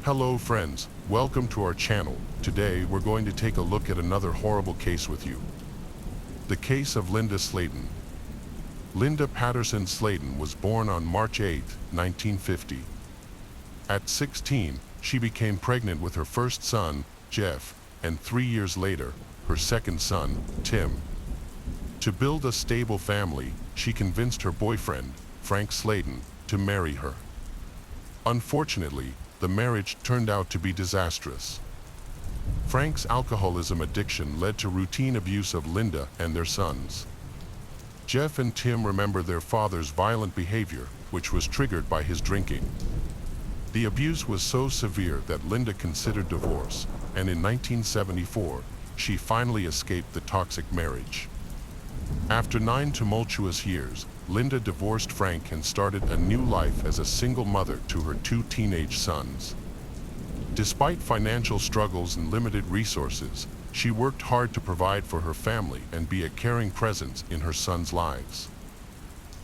Hello friends, welcome to our channel. Today we're going to take a look at another horrible case with you. The case of Linda Sladen. Linda Patterson Sladen was born on March 8, 1950. At 16, she became pregnant with her first son, Jeff, and 3 years later, her second son, Tim. To build a stable family, she convinced her boyfriend, Frank Sladen, to marry her. Unfortunately, the marriage turned out to be disastrous. Frank's alcoholism addiction led to routine abuse of Linda and their sons. Jeff and Tim remember their father's violent behavior, which was triggered by his drinking. The abuse was so severe that Linda considered divorce, and in 1974, she finally escaped the toxic marriage. After 9 tumultuous years, Linda divorced Frank and started a new life as a single mother to her 2 teenage sons. Despite financial struggles and limited resources, she worked hard to provide for her family and be a caring presence in her sons' lives.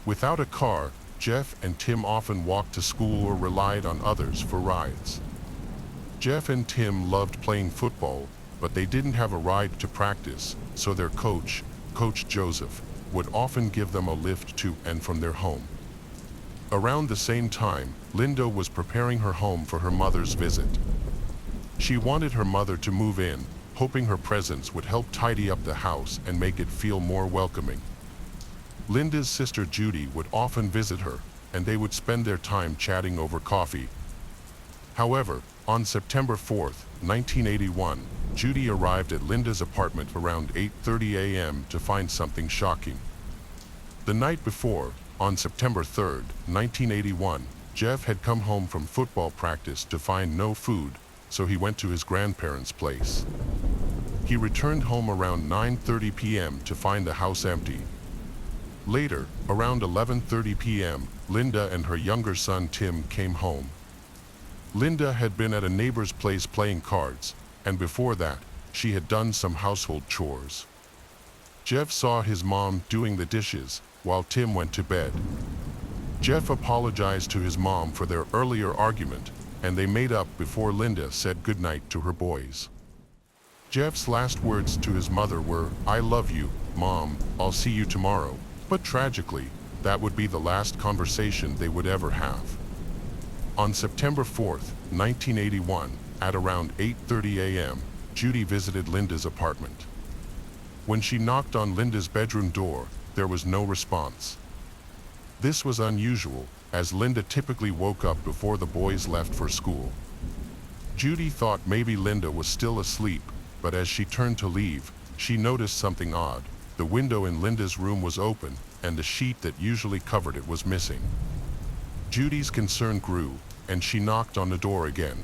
Without a car, Jeff and Tim often walked to school or relied on others for rides. Jeff and Tim loved playing football, but they didn't have a ride to practice, so their coach, Coach Joseph, would often give them a lift to and from their home. Around the same time, Linda was preparing her home for her mother's visit. She wanted her mother to move in, hoping her presence would help tidy up the house and make it feel more welcoming. Linda's sister Judy would often visit her, and they would spend their time chatting over coffee. However, on September 4, 1981, Judy arrived at Linda's apartment around 8:30 a.m. to find something shocking. The night before, on September 3, 1981, Jeff had come home from football practice to find no food, so he went to his grandparents' place. He returned home around 9:30 p.m. to find the house empty. Later, around 11:30 p.m., Linda and her younger son Tim came home. Linda had been at a neighbor's place playing cards, and before that, she had done some household chores. Jeff saw his mom doing the dishes, while Tim went to bed. Jeff apologized to his mom for their earlier argument, and they made up before Linda said goodnight to her boys. Jeff's last words to his mother were, "I love you, Mom, I'll see you tomorrow," but tragically, that would be the last conversation they would ever have. On September 4, 1981, at around 8:30 a.m., Judy visited Linda's apartment. When she knocked on Linda's bedroom door, there was no response. This was unusual, as Linda typically woke up before the boys left for school. Judy thought maybe Linda was still asleep, but as she turned to leave, she noticed something odd. The window in Linda's room was open, and the sheet that usually covered it was missing. Judy's concern grew, and she knocked on the door again.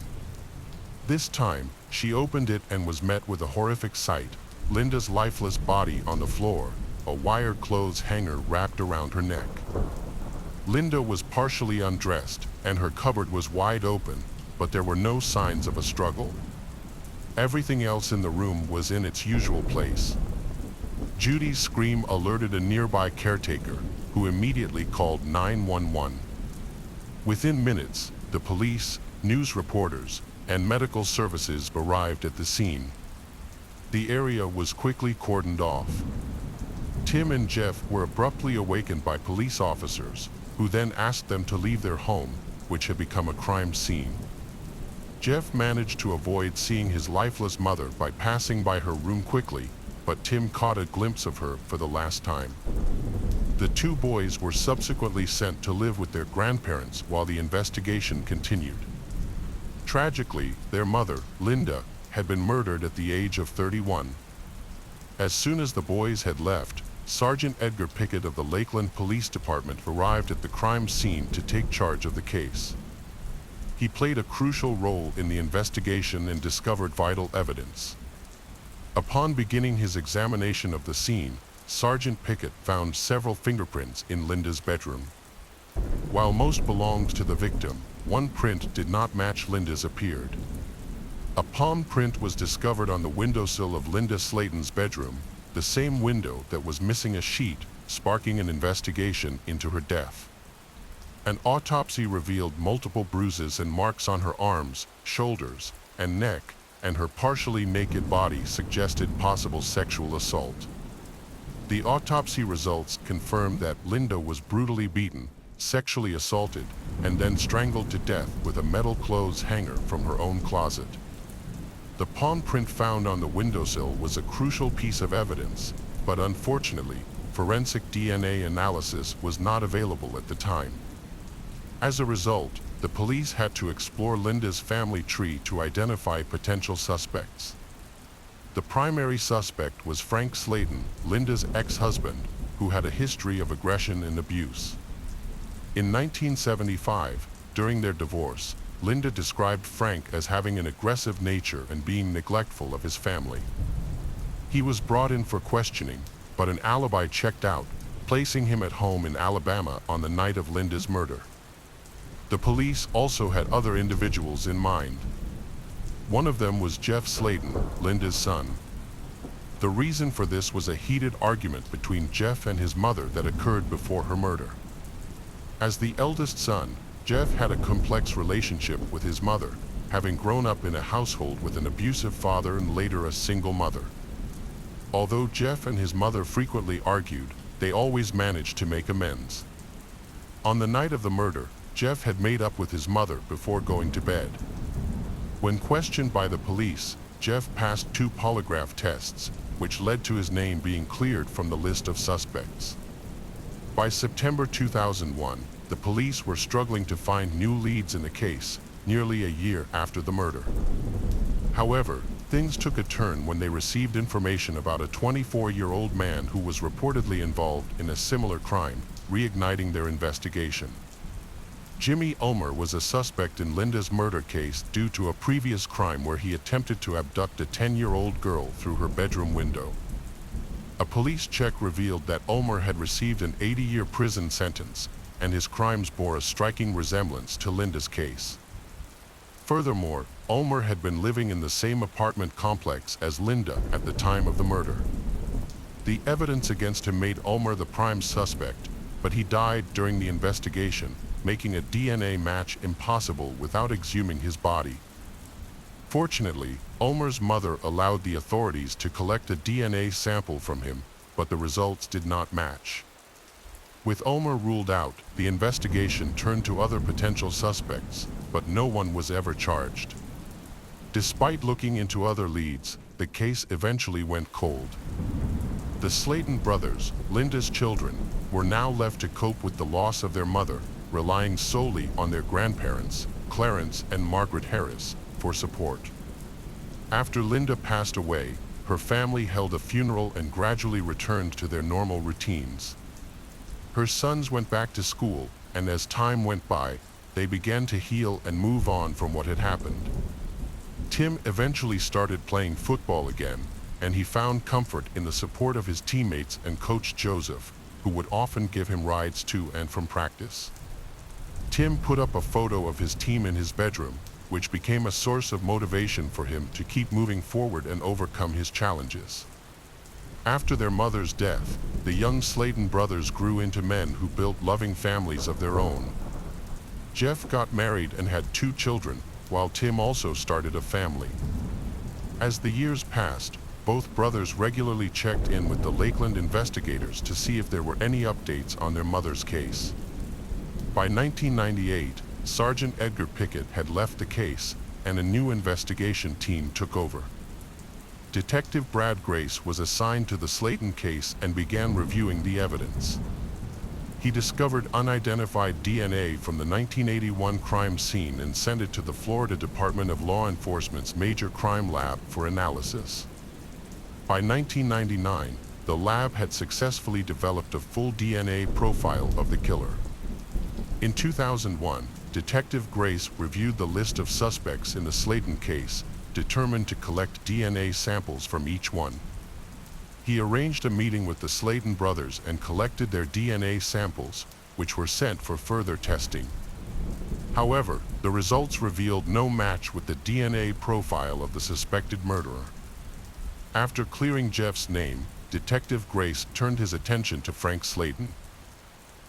This time, she opened it and was met with a horrific sight: Linda's lifeless body on the floor, a wire clothes hanger wrapped around her neck. Linda was partially undressed, and her cupboard was wide open, but there were no signs of a struggle. Everything else in the room was in its usual place. Judy's scream alerted a nearby caretaker, who immediately called 911. Within minutes, the police, news reporters, and medical services arrived at the scene. The area was quickly cordoned off. Tim and Jeff were abruptly awakened by police officers, who then asked them to leave their home, which had become a crime scene. Jeff managed to avoid seeing his lifeless mother by passing by her room quickly, but Tim caught a glimpse of her for the last time. The 2 boys were subsequently sent to live with their grandparents while the investigation continued. Tragically, their mother, Linda, had been murdered at the age of 31. As soon as the boys had left, Sergeant Edgar Pickett of the Lakeland Police Department arrived at the crime scene to take charge of the case. He played a crucial role in the investigation and discovered vital evidence. Upon beginning his examination of the scene, Sergeant Pickett found several fingerprints in Linda's bedroom. While most belonged to the victim, one print did not match Linda's appeared. A palm print was discovered on the windowsill of Linda Sladen's bedroom, the same window that was missing a sheet, sparking an investigation into her death. An autopsy revealed multiple bruises and marks on her arms, shoulders, and neck, and her partially naked body suggested possible sexual assault. The autopsy results confirmed that Linda was brutally beaten, sexually assaulted, and then strangled to death with a metal clothes hanger from her own closet. The palm print found on the windowsill was a crucial piece of evidence, but unfortunately, forensic DNA analysis was not available at the time. As a result, the police had to explore Linda's family tree to identify potential suspects. The primary suspect was Frank Slayton, Linda's ex-husband, who had a history of aggression and abuse. In 1975, during their divorce, Linda described Frank as having an aggressive nature and being neglectful of his family. He was brought in for questioning, but an alibi checked out, placing him at home in Alabama on the night of Linda's murder. The police also had other individuals in mind. One of them was Jeff Slayton, Linda's son. The reason for this was a heated argument between Jeff and his mother that occurred before her murder. As the eldest son, Jeff had a complex relationship with his mother, having grown up in a household with an abusive father and later a single mother. Although Jeff and his mother frequently argued, they always managed to make amends. On the night of the murder, Jeff had made up with his mother before going to bed. When questioned by the police, Jeff passed 2 polygraph tests, which led to his name being cleared from the list of suspects. By September 2001, the police were struggling to find new leads in the case, nearly a year after the murder. However, things took a turn when they received information about a 24-year-old man who was reportedly involved in a similar crime, reigniting their investigation. Jimmy Ulmer was a suspect in Linda's murder case due to a previous crime where he attempted to abduct a 10-year-old girl through her bedroom window. A police check revealed that Ulmer had received an 80-year prison sentence, and his crimes bore a striking resemblance to Linda's case. Furthermore, Ulmer had been living in the same apartment complex as Linda at the time of the murder. The evidence against him made Ulmer the prime suspect, but he died during the investigation, making a DNA match impossible without exhuming his body. Fortunately, Ulmer's mother allowed the authorities to collect a DNA sample from him, but the results did not match. With Ulmer ruled out, the investigation turned to other potential suspects, but no one was ever charged. Despite looking into other leads, the case eventually went cold. The Slayton brothers, Linda's children, were now left to cope with the loss of their mother, relying solely on their grandparents, Clarence and Margaret Harris, for support. After Linda passed away, her family held a funeral and gradually returned to their normal routines. Her sons went back to school, and as time went by, they began to heal and move on from what had happened. Tim eventually started playing football again, and he found comfort in the support of his teammates and coach Joseph, who would often give him rides to and from practice. Tim put up a photo of his team in his bedroom, which became a source of motivation for him to keep moving forward and overcome his challenges. After their mother's death, the young Slayton brothers grew into men who built loving families of their own. Jeff got married and had 2 children, while Tim also started a family. As the years passed, both brothers regularly checked in with the Lakeland investigators to see if there were any updates on their mother's case. By 1998, Sergeant Edgar Pickett had left the case, and a new investigation team took over. Detective Brad Grace was assigned to the Slayton case and began reviewing the evidence. He discovered unidentified DNA from the 1981 crime scene and sent it to the Florida Department of Law Enforcement's Major Crime Lab for analysis. By 1999, the lab had successfully developed a full DNA profile of the killer. In 2001, Detective Grace reviewed the list of suspects in the Slayton case, determined to collect DNA samples from each one. He arranged a meeting with the Slayton brothers and collected their DNA samples, which were sent for further testing. However, the results revealed no match with the DNA profile of the suspected murderer. After clearing Jeff's name, Detective Grace turned his attention to Frank Slayton.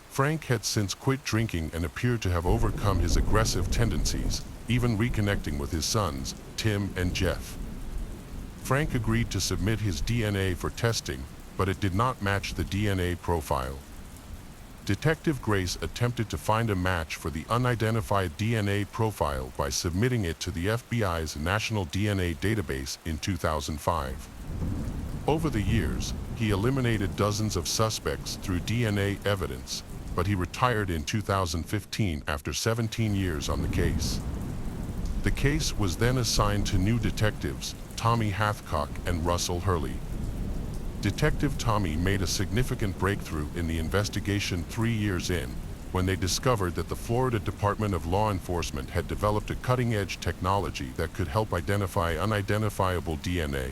Frank had since quit drinking and appeared to have overcome his aggressive tendencies, even reconnecting with his sons, Tim and Jeff. Frank agreed to submit his DNA for testing, but it did not match the DNA profile. Detective Grace attempted to find a match for the unidentified DNA profile by submitting it to the FBI's National DNA Database in 2005. Over the years, he eliminated dozens of suspects through DNA evidence, but he retired in 2015 after 17 years on the case. The case was then assigned to new detectives, Tommy Hathcock and Russell Hurley. Detective Tommy made a significant breakthrough in the investigation 3 years in, when they discovered that the Florida Department of Law Enforcement had developed a cutting-edge technology that could help identify unidentifiable DNA.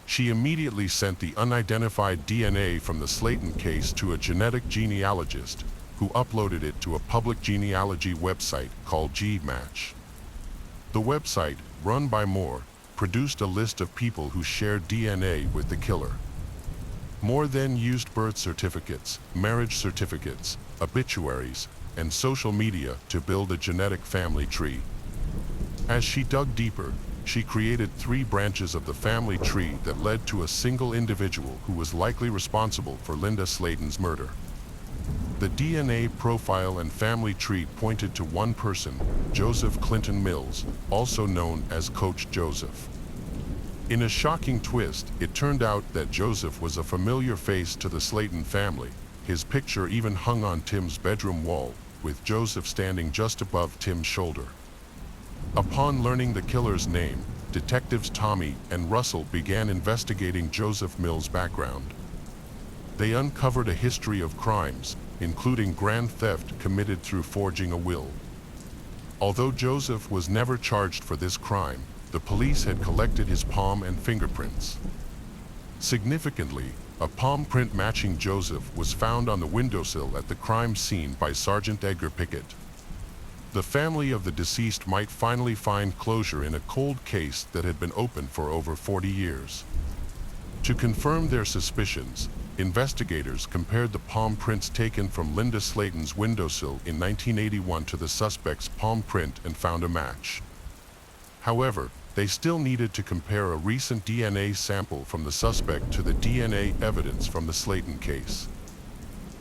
She immediately sent the unidentified DNA from the Slayton case to a genetic genealogist, who uploaded it to a public genealogy website called GMatch. The website, run by Moore, produced a list of people who shared DNA with the killer. Moore then used birth certificates, marriage certificates, obituaries, and social media to build a genetic family tree. As she dug deeper, she created 3 branches of the family tree that led to a single individual who was likely responsible for Linda Slayton's murder. The DNA profile and family tree pointed to one person, Joseph Clinton Mills, also known as Coach Joseph. In a shocking twist, it turned out that Joseph was a familiar face to the Slayton family. His picture even hung on Tim's bedroom wall, with Joseph standing just above Tim's shoulder. Upon learning the killer's name, detectives Tommy and Russell began investigating Joseph Mills' background. They uncovered a history of crimes, including grand theft committed through forging a will. Although Joseph was never charged for this crime, the police had collected his palm and fingerprints. Significantly, a palm print matching Joseph was found on the windowsill at the crime scene by Sergeant Edgar Pickett. The family of the deceased might finally find closure in a cold case that had been open for over 40 years. To confirm their suspicions, investigators compared the palm prints taken from Linda Slayton's windowsill in 1981 to the suspect's palm print and found a match. However, they still needed to compare a recent DNA sample from the suspect to the DNA evidence from the Slayton case.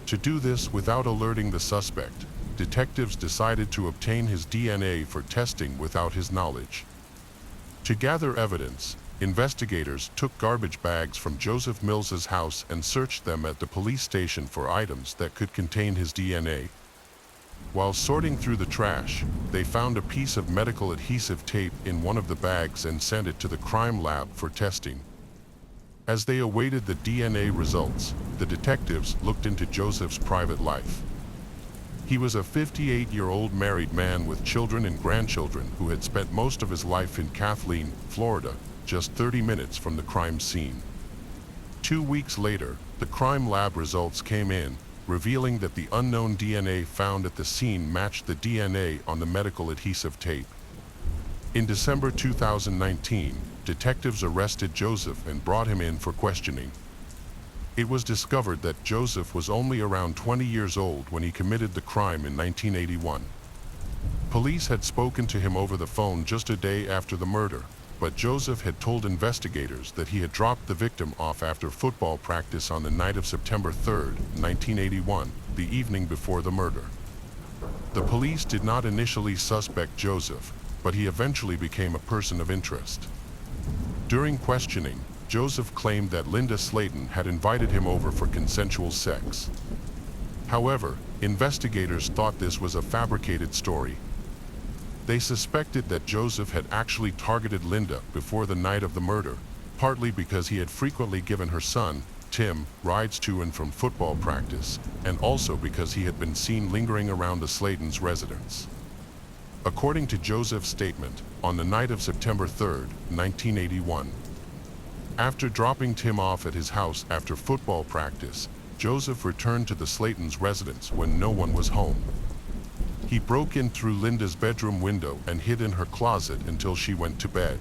To do this without alerting the suspect, detectives decided to obtain his DNA for testing without his knowledge. To gather evidence, investigators took garbage bags from Joseph Mills's house and searched them at the police station for items that could contain his DNA. While sorting through the trash, they found a piece of medical adhesive tape in one of the bags and sent it to the crime lab for testing. As they awaited the DNA results, the detectives looked into Joseph's private life. He was a 58-year-old married man with children and grandchildren who had spent most of his life in Kathleen, Florida, just 30 minutes from the crime scene. 2 weeks later, the crime lab results came in, revealing that the unknown DNA found at the scene matched the DNA on the medical adhesive tape. In December 2019, detectives arrested Joseph and brought him in for questioning. It was discovered that Joseph was only around 20 years old when he committed the crime in 1981. Police had spoken to him over the phone just a day after the murder, but Joseph had told investigators that he had dropped the victim off after football practice on the night of September 3, 1981, the evening before the murder. The police did not initially suspect Joseph, but he eventually became a person of interest. During questioning, Joseph claimed that Linda Slayton had invited him over for consensual sex. However, investigators thought this was a fabricated story. They suspected that Joseph had actually targeted Linda before the night of the murder, partly because he had frequently given her son, Tim, rides to and from football practice, and also because he had been seen lingering around the Slaytons' residence. According to Joseph's statement, on the night of September 3, 1981, after dropping Tim off at his house after football practice, Joseph returned to the Slaytons' residence when no one was home. He broke in through Linda's bedroom window and hid in her closet until she went to bed.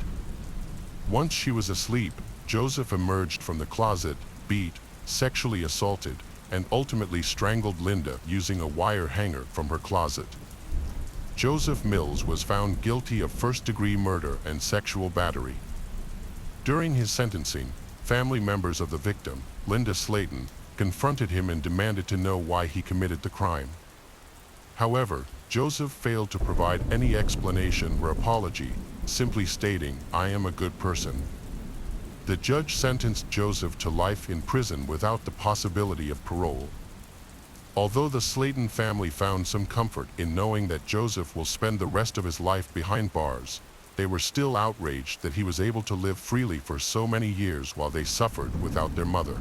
Once she was asleep, Joseph emerged from the closet, beat, sexually assaulted, and ultimately strangled Linda using a wire hanger from her closet. Joseph Mills was found guilty of first-degree murder and sexual battery. During his sentencing, family members of the victim, Linda Slayton, confronted him and demanded to know why he committed the crime. However, Joseph failed to provide any explanation or apology, simply stating, "I am a good person." The judge sentenced Joseph to life in prison without the possibility of parole. Although the Slayton family found some comfort in knowing that Joseph will spend the rest of his life behind bars, they were still outraged that he was able to live freely for so many years while they suffered without their mother.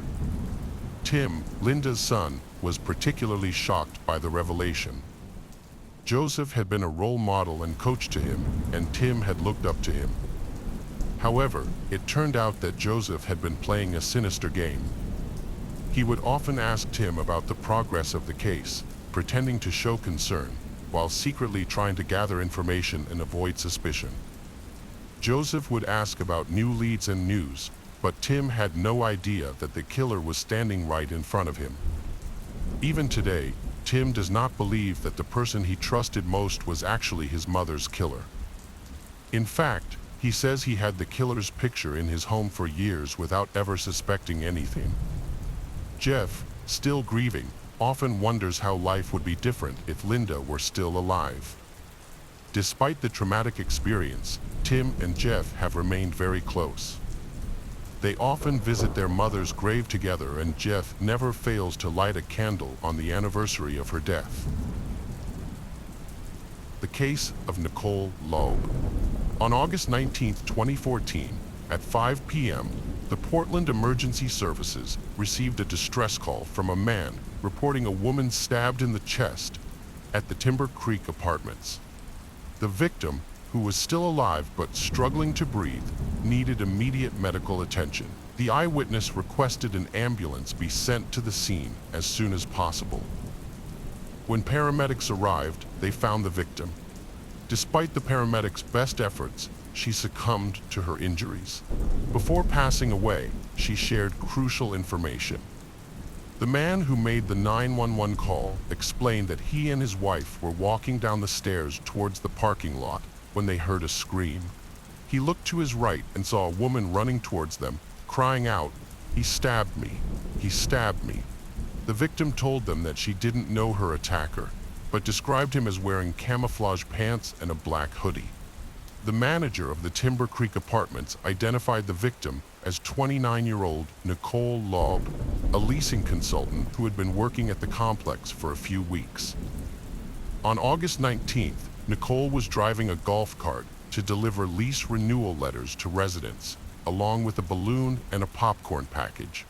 Tim, Linda's son, was particularly shocked by the revelation. Joseph had been a role model and coach to him, and Tim had looked up to him. However, it turned out that Joseph had been playing a sinister game. He would often ask Tim about the progress of the case, pretending to show concern, while secretly trying to gather information and avoid suspicion. Joseph would ask about new leads and news, but Tim had no idea that the killer was standing right in front of him. Even today, Tim does not believe that the person he trusted most was actually his mother's killer. In fact, he says he had the killer's picture in his home for years without ever suspecting anything. Jeff, still grieving, often wonders how life would be different if Linda were still alive. Despite the traumatic experience, Tim and Jeff have remained very close. They often visit their mother's grave together, and Jeff never fails to light a candle on the anniversary of her death. The case of Nicole Loeb. On August 19, 2014, at 5 p.m., the Portland Emergency Services received a distress call from a man reporting a woman stabbed in the chest at the Timber Creek Apartments. The victim, who was still alive but struggling to breathe, needed immediate medical attention. The eyewitness requested an ambulance be sent to the scene as soon as possible. When paramedics arrived, they found the victim. Despite the paramedics' best efforts, she succumbed to her injuries. Before passing away, she shared crucial information. The man who made the 911 call explained that he and his wife were walking down the stairs towards the parking lot when they heard a scream. He looked to his right and saw a woman running towards them, crying out, "He stabbed me! He stabbed me!" The victim told them that she didn't know her attacker, but described him as wearing camouflage pants and a black hoodie. The manager of the Timber Creek Apartments identified the victim as 29-year-old Nicole Loeb, a leasing consultant who had been working at the complex for a few weeks. On August 19th, Nicole was driving a golf cart to deliver lease renewal letters to residents, along with a balloon and a popcorn package.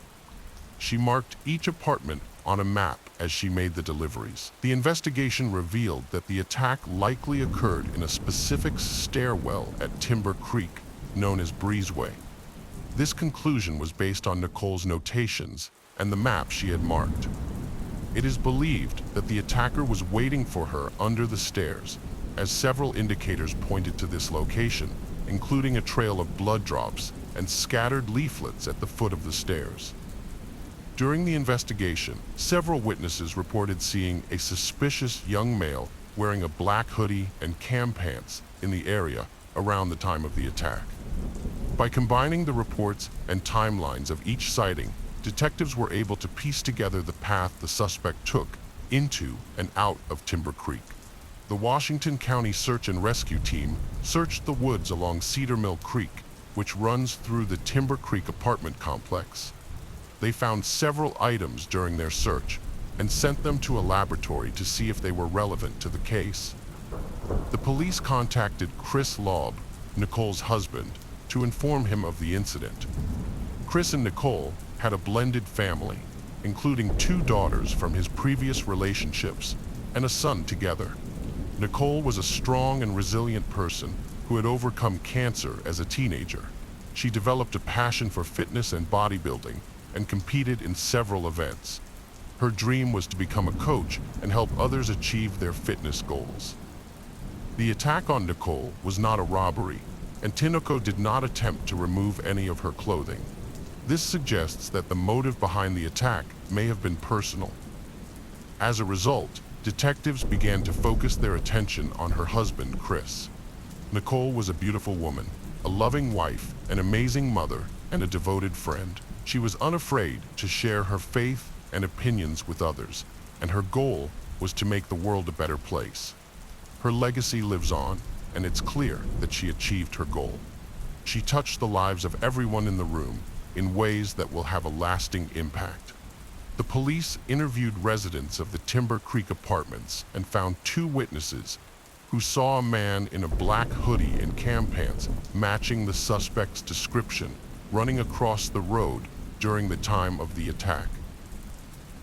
She marked each apartment on a map as she made the deliveries. The investigation revealed that the attack likely occurred in a specific stairwell at Timber Creek, known as Breezeway. This conclusion was based on Nicole's notations and the map she had marked. It is believed that the attacker was waiting for her under the stairs, as several indicators pointed to this location, including a trail of blood drops and scattered leaflets at the foot of the stairs. During the investigation, several witnesses reported seeing a suspicious young male wearing a black hoodie and cam pants in the area around the time of the attack. By combining the reports and timelines of each sighting, detectives were able to piece together the path the suspect took into and out of Timber Creek. The Washington County Search and Rescue Team searched the woods along Cedar Mill Creek, which runs through the Timber Creek apartment complex. They found several items during their search and sent them to a laboratory to see if they were relevant to the case. The police contacted Chris Loeb, Nicole's husband, to inform him of the incident. Chris and Nicole had a blended family, including 2 daughters from his previous relationships and a son together. Nicole was a strong and resilient person who had overcome cancer as a teenager. She developed a passion for fitness and bodybuilding and competed in several events. Her dream was to become a coach and help others achieve their fitness goals. The attack on Nicole was not a robbery, and Tinoco did not attempt to remove any of her clothing. This suggests that the motive behind the attack may have been personal. As a result, detectives began to focus their attention on her husband, Chris. Nicole was a beautiful woman, a loving wife, an amazing mother, and a devoted friend. She was unafraid to share her faith and opinions with others, and her goal was to make the world a better place. Her legacy lives on, and it's clear that she achieved her goal. She touched the lives of everyone in the room in ways that will have a lasting impact. The police interviewed residents of the Timber Creek apartments and found 2 witnesses who saw a man in a black hoodie and cam pants matching the suspect's description running across the road during the time of the attack.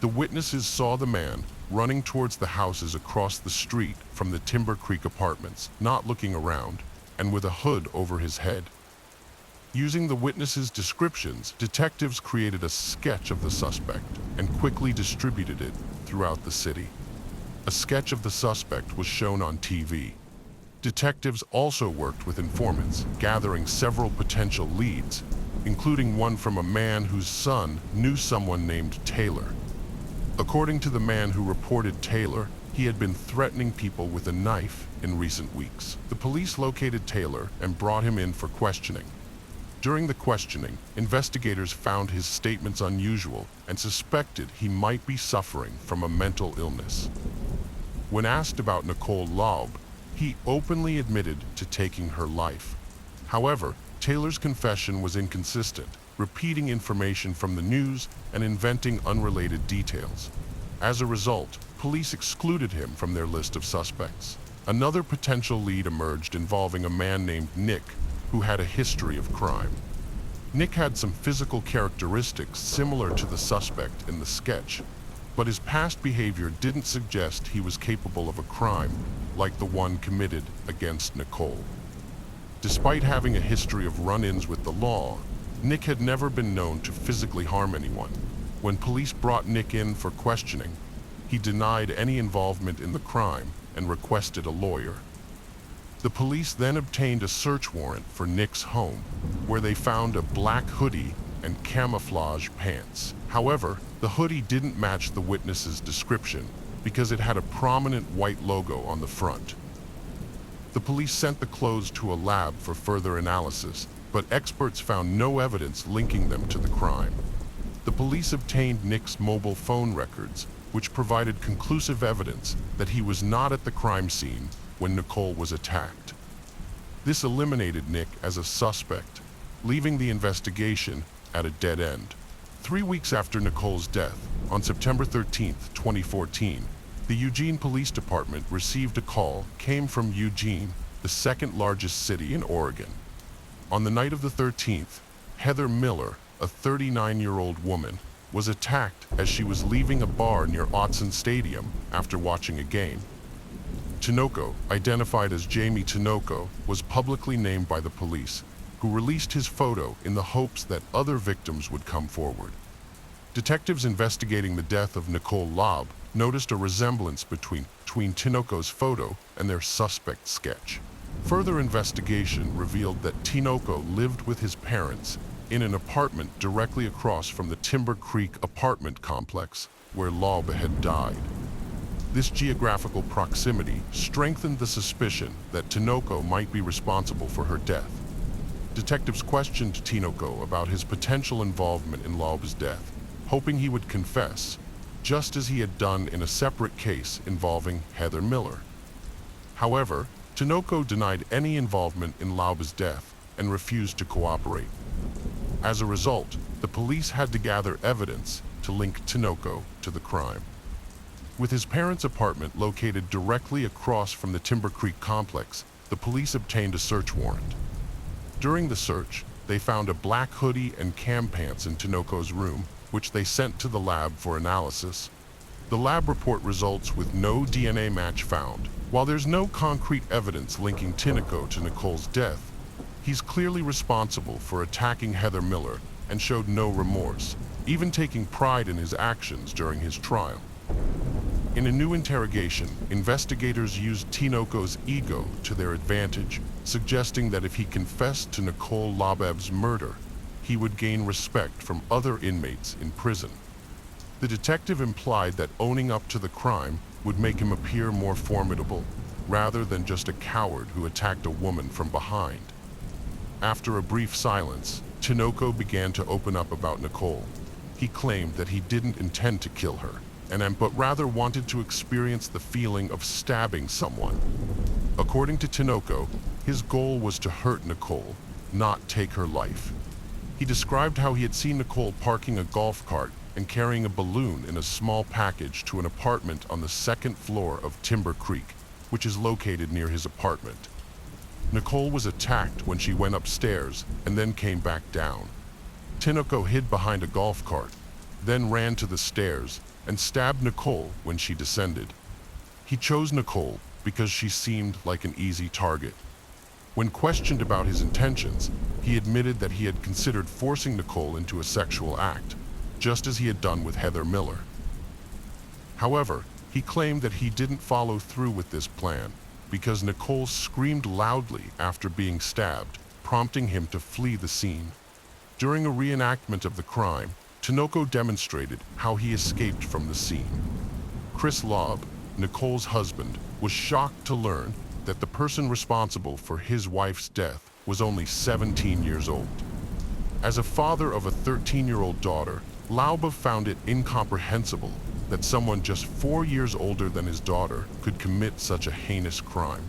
The witnesses saw the man running towards the houses across the street from the Timber Creek apartments, not looking around, and with a hood over his head. Using the witnesses' descriptions, detectives created a sketch of the suspect and quickly distributed it throughout the city. A sketch of the suspect was shown on TV. Detectives also worked with informants, gathering several potential leads, including one from a man whose son knew someone named Taylor. According to the man who reported Taylor, he had been threatening people with a knife in recent weeks. The police located Taylor and brought him in for questioning. During the questioning, investigators found his statements unusual and suspected he might be suffering from a mental illness. When asked about Nicole Laub, he openly admitted to taking her life. However, Taylor's confession was inconsistent, repeating information from the news and inventing unrelated details. As a result, police excluded him from their list of suspects. Another potential lead emerged involving a man named Nick, who had a history of crime. Nick had some physical characteristics similar to the suspect in the sketch, but his past behavior didn't suggest he was capable of a crime like the one committed against Nicole. Despite having a history of run-ins with the law, Nick had never been known to physically harm anyone. When police brought Nick in for questioning, he denied any involvement in the crime and requested a lawyer. The police then obtained a search warrant for Nick's home, where they found a black hoodie and camouflage pants. However, the hoodie didn't match the witness's description because it had a prominent white logo on the front. The police sent the clothes to a lab for further analysis, but experts found no evidence linking them to the crime. The police obtained Nick's mobile phone records, which provided conclusive evidence that he was not at the crime scene when Nicole was attacked. This eliminated Nick as a suspect, leaving the investigation at a dead end. 3 weeks after Nicole's death, on September 13, 2014, the Eugene Police Department received a call came from Eugene, the second largest city in Oregon. On the night of the 13th, Heather Miller, a 39-year-old woman, was attacked as she was leaving a bar near Autzen Stadium after watching a game. Tinoco, identified as Jamie Tinoco, was publicly named by the police, who released his photo in the hopes that other victims would come forward. Detectives investigating the death of Nicole Laub noticed a resemblance between Tinoco's photo and their suspect sketch. Further investigation revealed that Tinoco lived with his parents in an apartment directly across from the Timber Creek apartment complex where Laub had died. This geographical proximity strengthened the suspicion that Tinoco might be responsible for her death. Detectives questioned Tinoco about his potential involvement in Laub's death, hoping he would confess, just as he had done in a separate case involving Heather Miller. However, Tinoco denied any involvement in Laub's death and refused to cooperate. As a result, the police had to gather evidence to link Tinoco to the crime. With his parents' apartment located directly across from the Timber Creek complex, the police obtained a search warrant. During the search, they found a black hoodie and cam pants in Tinoco's room, which they sent to the lab for analysis. The lab report results with no DNA match found. While there's no concrete evidence linking Tinoco to Nicole's death, he's clearly responsible for attacking Heather Miller and showed no remorse, even taking pride in his actions during his trial. In a new interrogation, investigators used Tinoco's ego to their advantage, suggesting that if he confessed to Nicole Laub's murder, he would gain respect from other inmates in prison. The detective implied that owning up to the crime would make him appear more formidable, rather than just a coward who attacked a woman from behind. After a brief silence, Tinoco began to open up about Nicole. He claimed that he didn't intend to kill her, but rather wanted to experience the feeling of stabbing someone. According to Tinoco, his goal was to hurt Nicole, not take her life. He described how he had seen Nicole parking a golf cart and carrying a balloon in a small package to an apartment on the second floor of Timber Creek, which is located near his apartment. Nicole was attacked when she went upstairs and then came back down. Tinoco hid behind a golf cart, then ran to the stairs and stabbed Nicole when she descended. He chose Nicole because she seemed like an easy target. When questioned about his intentions, he admitted that he had considered forcing Nicole into a sexual act, just as he had done with Heather Miller. However, he claimed that he didn't follow through with this plan because Nicole screamed loudly after being stabbed, prompting him to flee the scene. During a reenactment of the crime, Tinoco demonstrated how he escaped from the scene. Chris Lobb, Nicole's husband, was shocked to learn that the person responsible for his wife's death was only 17 years old. As a father of a 13-year-old daughter, Laub found it incomprehensible that someone just 4 years older than his daughter could commit such a heinous crime.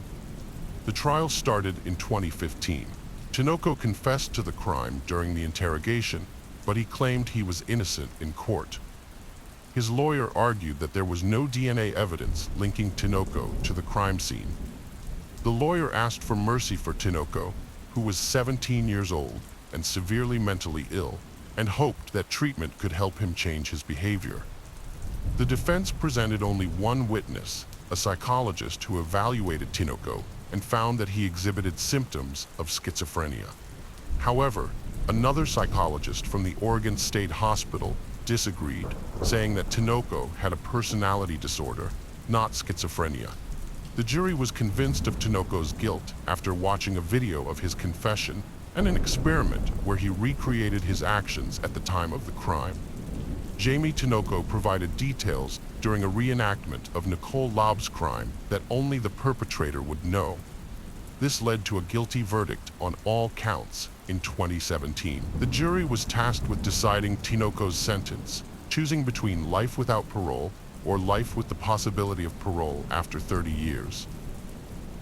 The trial started in 2015. Tinoco confessed to the crime during the interrogation, but he claimed he was innocent in court. His lawyer argued that there was no DNA evidence linking Tinoco to the crime scene. The lawyer asked for mercy for Tinoco, who was 17 years old and severely mentally ill, and hoped that treatment could help him change his behavior. The defense presented only one witness, a psychologist who evaluated Tinoco and found that he exhibited symptoms of schizophrenia. However, another psychologist from the Oregon State Hospital disagreed, saying that Tinoco had a personality disorder, not schizophrenia. The jury was convinced of Tinoco's guilt after watching a video of his confession and an experiment where he recreated his actions at the time of the crime. Jamie Tinoco provided details during a reenactment of Nicole Laub's crime that only the perpetrator would know. This led to a guilty verdict on all counts in 2017. The jury was tasked with deciding Tinoco's sentence, choosing between life without parole or life with the possibility of parole after 30 years.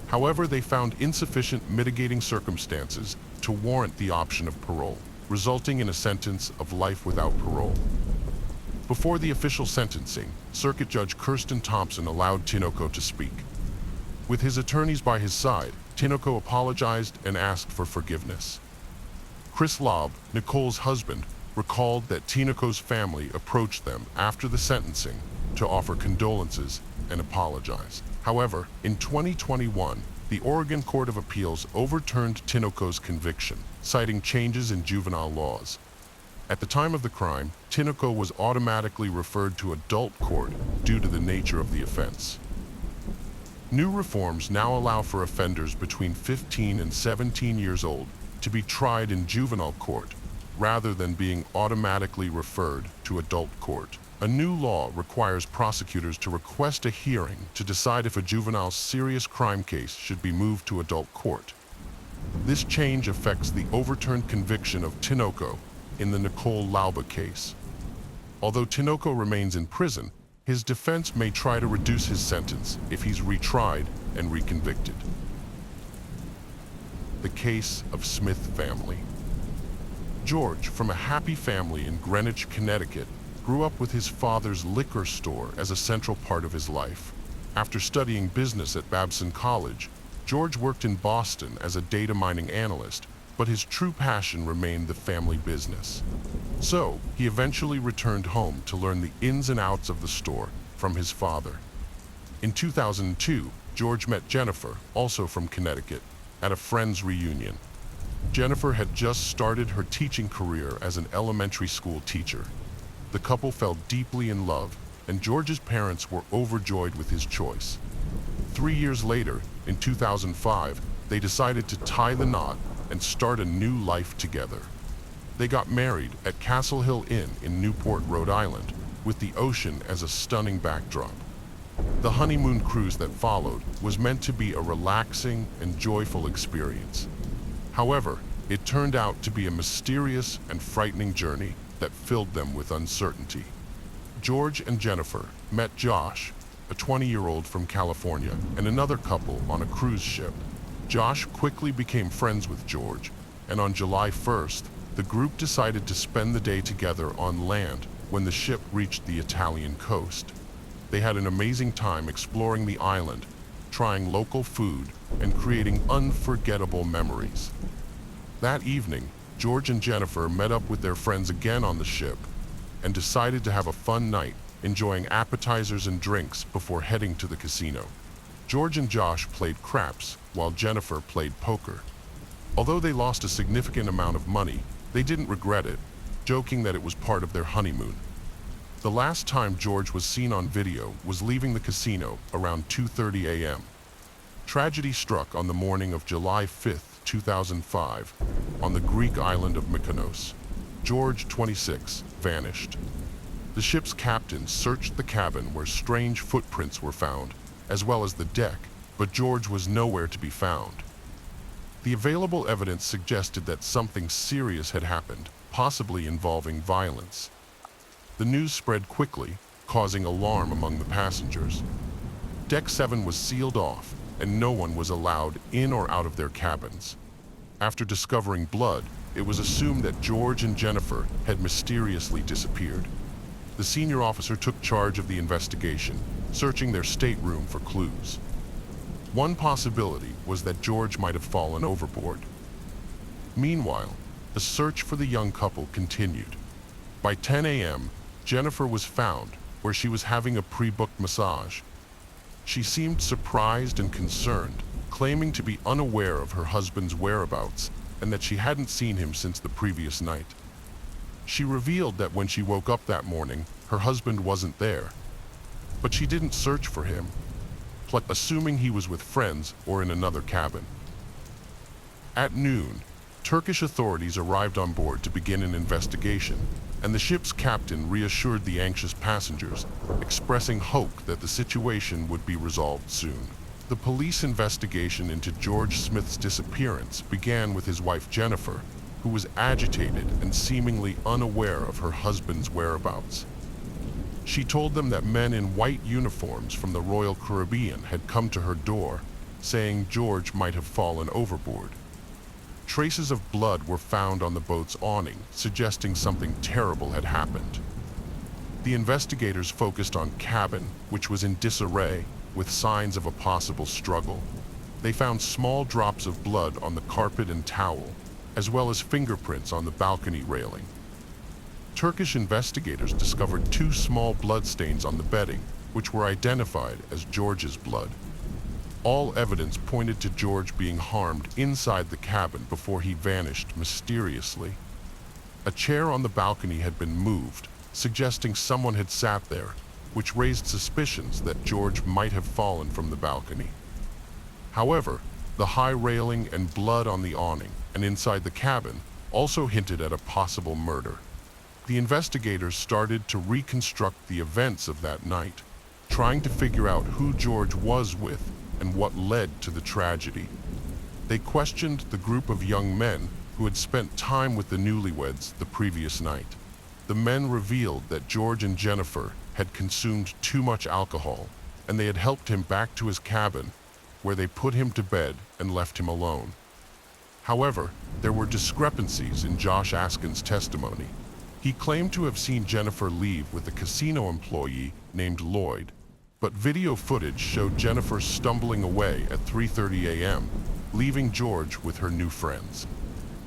However, they found insufficient mitigating circumstances to warrant the option of parole, resulting in a sentence of life without parole. Before the official sentencing, Circuit Judge Kirsten Thompson allowed Tinoco to speak. With his attorneys by his side, Tinoco apologized and asked for forgiveness. Chris Lobb, Nicole's husband, recalled that Tinoco's family approached them after the sentencing to offer condolences and apologize. However, in 2021, the Oregon Court of Appeals overturned Tinoco's conviction, citing changes in juvenile laws. At the time of the crime, Tinoco was automatically referred to adult court due to the nature of the offense. New reforms now allow for offenders between 15 and 17 years old to be tried in juvenile court, rather than being automatically referred to adult court. A new law requires prosecutors to request a hearing to decide if a juvenile's serious crime case should be moved to adult court. This change affects the overturned conviction of Tinoco in the Nicole Laub case. Although Tinoco remains in prison, his defense may try to reduce his sentence if he's retried and reconvicted. The case of Smith family. George, from a happy family in Greenwich, Connecticut, grew up with his father's liquor store as a central part of his life. After studying business at Babson College, George worked in Boston as a data mining analyst, but his true passion remained the family business. So, he eventually returned home to learn the ins and outs of the store from his father. In 2002, George met Jennifer, also from Connecticut, at a friend's reunion. Jennifer had just started her teaching career as an elementary school teacher. The couple fell deeply in love, and George's parents were overjoyed with his choice. 3 years later, in 2005, they decided to tie the knot and start a new life together. They got married at Castle Hill Inn in Newport, Rhode Island, with the ocean as a stunning backdrop. The honeymoon cruise that followed was meant to be a relaxing and joyful experience. However, it turned out to be a mysterious and frightening journey that filled them with uncertainty. George and Jennifer met Josh, a 20-year-old from California, and another couple on a cruise ship. Josh quickly became friends with George, and on July 1st, the group decided to spend the day together on land when the ship reached the Italian coast. They had an amazing time exploring the island, trying local food, and creating unforgettable memories. That evening, George and Jennifer met up with their friends again on the ship and decided to have a fun night, enjoying appetizers and drinks before heading to the casino. George and Josh played craps while Jennifer played poker. Although they lost a significant amount of money, they didn't regret it, joking that it was part of their honeymoon. The last time George was seen on video was leaving the casino around 2:30 a.m. Tragedy struck on the morning of July 5th, 2005, on the Greek island of Mykonos. George, 26, vanished. The ship's captain searched the cabin where strange footprints were found, as well as the deck, but George was nowhere to be found. The available evidence suggested that something serious had happened, possibly involving violence. The news spread quickly, causing alarm among the passengers. Deck 7 was sealed off, and no one was allowed in or out of their cabins. After discovering blood, it was assumed that George and Jennifer had mysteriously disappeared. The senior officer took charge of the investigation, searching their stateroom for clues. One possibility was that George might have fallen overboard. Meanwhile, the search for the young couple continued. By 10 a.m., Jennifer was found where she was having a pre-booked massage. She seemed surprised and concerned, claiming to be unaware of her husband's whereabouts and that she hadn't seen him since the previous night. She revealed that when she woke up that morning, her husband wasn't there. But she didn't search for him, assuming he was with friends or in another cabin. At noon, Turkish authorities arrived on board to begin an investigation, and the ship's captain reassured the anxious passengers, expressing hope that the situation would be resolved soon. The police investigation into George Smith's disappearance began with his wife Jennifer, who was agitated and seemingly unaware of her husband's whereabouts. She told them that men in white uniforms from the Royal Caribbean had come to her door, saying George might have fallen overboard. Traces of blood were found on the boat's awning, suggesting something terrible had happened. The investigators focused on cabin, which was in disarray, with signs of a possible struggle. They found small drops of blood on the carpet and towel, as well as fingerprints on the balcony railing. Turkish investigators discovered 2 small bloodstains on the bedding, which were identified as George's blood. All evidence pointed to George being harmed inside the cabin before he vanished mysteriously. A chair on the balcony had been moved, suggesting someone had sat there, which raised suspicions that George might have fallen from the balcony. However, the high railing and blood on the awning and inside the cabin also hinted at a possible murder. The investigators started to reconstruct the events of that night, trying to figure out who George was with and what led to the tragedy. They questioned the group of young men who had spent time with the newlyweds the previous night. The men revealed that George and Jennifer had consumed too much alcohol, and they had helped him back to his cabin, where they put him to bed and left him alone. However, there were discrepancies in Josh Askin's testimony. He claimed to have seen Jennifer leave with a casino employee named Lloyd, but video footage showed Jennifer stumbling away at 3:30 a.m., leaving George with her new friends.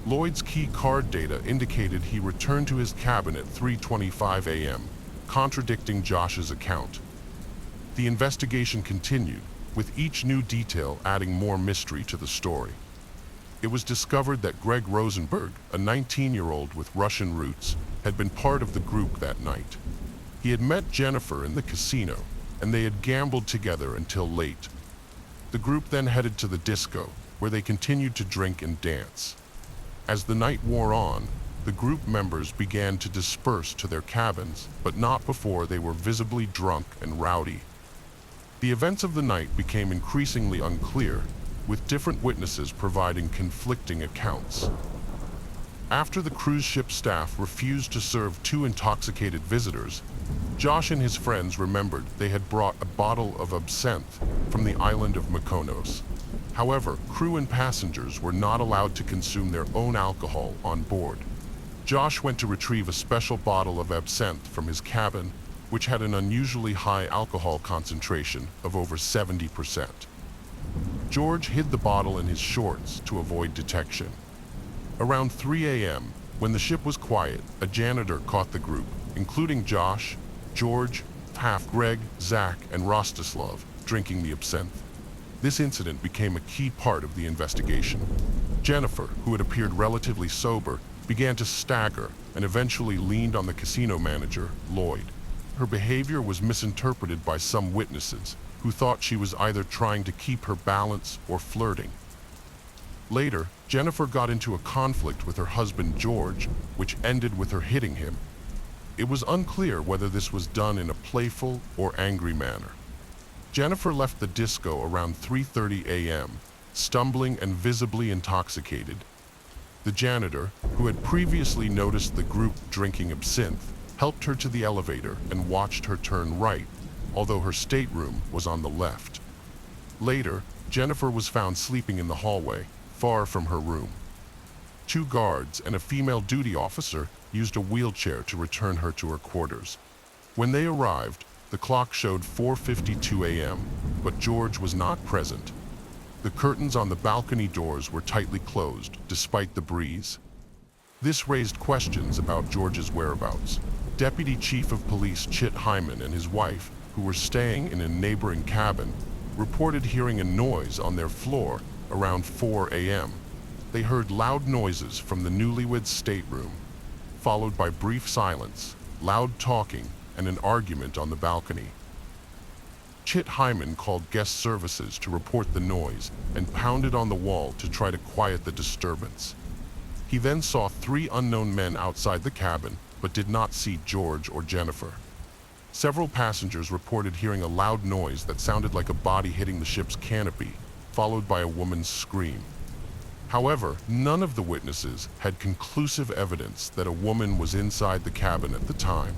Lloyd's key card data indicated he returned to his cabin at 3:25 a.m., contradicting Josh's account. The investigation continued, with each new detail adding more mystery to the story. It was discovered that Greg Rosenberg, a 19-year-old with Russian roots, had been part of the group that night. He had met Jennifer in the casino, and they had gambled together until late. The group then headed to the disco, where they continued to drink and dance. As the night wore on, the group members began to disperse to their cabins, but not before they were visibly drunk and rowdy. The events of the night became increasingly unclear, with different witnesses providing conflicting accounts. After the cruise ship staff refused to serve two intoxicated visitors, Josh and his friends remembered they had brought a bottle of absinthe from the island of Mykonos. However, crew and passengers were not allowed to consume their own alcohol on board. Josh went to retrieve a special bottle of absinthe from his cabin, which had an unusually high alcohol concentration of over 70%. George hid the bottle in his shorts to avoid detection. Around 3 a.m., when the ship was quiet, a janitor caught the group, including Josh, George, Greg, Zach, and Rostislav, drinking the absinthe. This incident became a key part of the investigation. Jennifer, who had appeared relatively sober, began to stagger and eventually leaned on the casino manager, Lloyd. Her behavior was misinterpreted by some witnesses, who thought she was either trying to keep her balance or flirting. Later, Jennifer got into a conflict with her husband George, which ended with her hitting him. It was unclear whether this was done in a playful or angry manner. Jennifer left the disco around 3:30 a.m., stumbling and visibly intoxicated. The janitor, who had previously noticed the group drinking absinthe, helped her to the elevator and watched her turn right, although her stateroom was on the left. Later, Jennifer was found sleeping in the hallway, far from her room. Two guards and a female duty officer used a wheelchair to return her to her quarters. When they arrived, the clock showed 4:52 a.m., but George was not present. The curtains on the balcony doors were tightly closed, despite the breeze. This raised questions about George's whereabouts. Deputy Chief of Police Chit Hyman and his wife, who were staying in a neighboring cabin, reported hearing a noise on their floor around 4 a.m. They heard loud noises from the newlyweds' stateroom, followed by brief silence, loud talking, and an argument on the balcony. Chit Hyman called guest services to report the noise and pounded on the wall to try to quiet the disturbance. He then saw three unknown men outside the cabin, but did not see George or Jennifer. Several passengers reported hearing a loud noise that sounded like a body hitting the ship's canopy, followed by a woman's scream. However, none of the witnesses had conclusive evidence that a woman was inside the cabin at the time.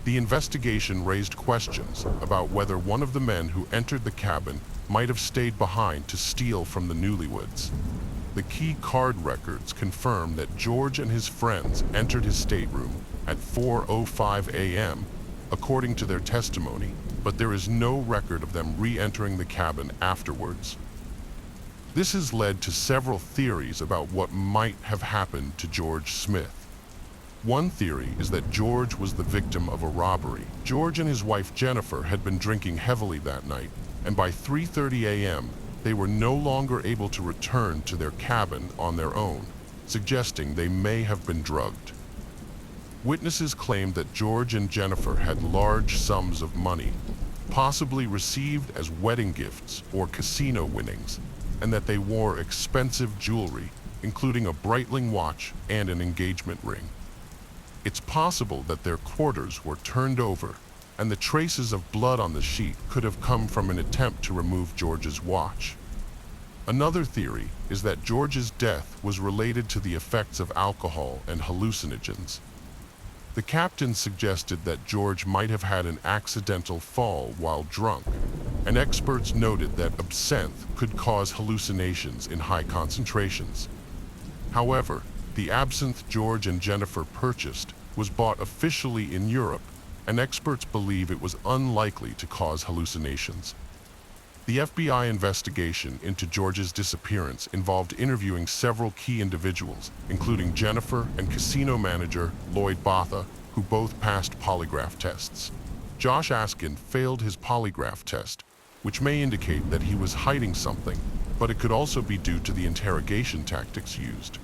The investigation raised questions about whether one of the men who entered the cabin might have stayed behind to steal from the newlyweds. The key card records confirm that George and his friends entered his stateroom at 4:05 a.m., according to their testimony, but there is no record of them re-entering the cabin afterwards. This has led to several theories about what might have happened to George Smith. One theory is that George was the victim of a robbery. George and his wife Jennifer had been drinking heavily that night, and by 3:30 a.m., they were no longer able to return to their cabin on their own, suggesting they may have been drugged. Witnesses claimed that George and Jennifer had large sums of money, possibly received as wedding gifts or casino winnings, and that they wore expensive jewelry, including a Breitling watch and an engagement ring. It's possible that their quarters were turned over, and the traces of blood on the sheet could have come from an attempt to remove George's watch. Another theory is that George's death was related to the effects of alcohol and hallucinogens. The captain suggested that George might have had an accidental fall while drunk, and experts noted that absinthe could cause hallucinations in high concentrations. However, the absinthe George and Jennifer purchased was bought officially in Europe, and experts believe it was unlikely to cause hallucinations. The FBI investigation into George's disappearance involved interviewing several key individuals, including Jennifer and casino manager Lloyd Botha, who both passed polygraph tests. Josh Askin failed his polygraph test, which may indicate that he was hiding something, but it could also be due to the interrogation tactics used.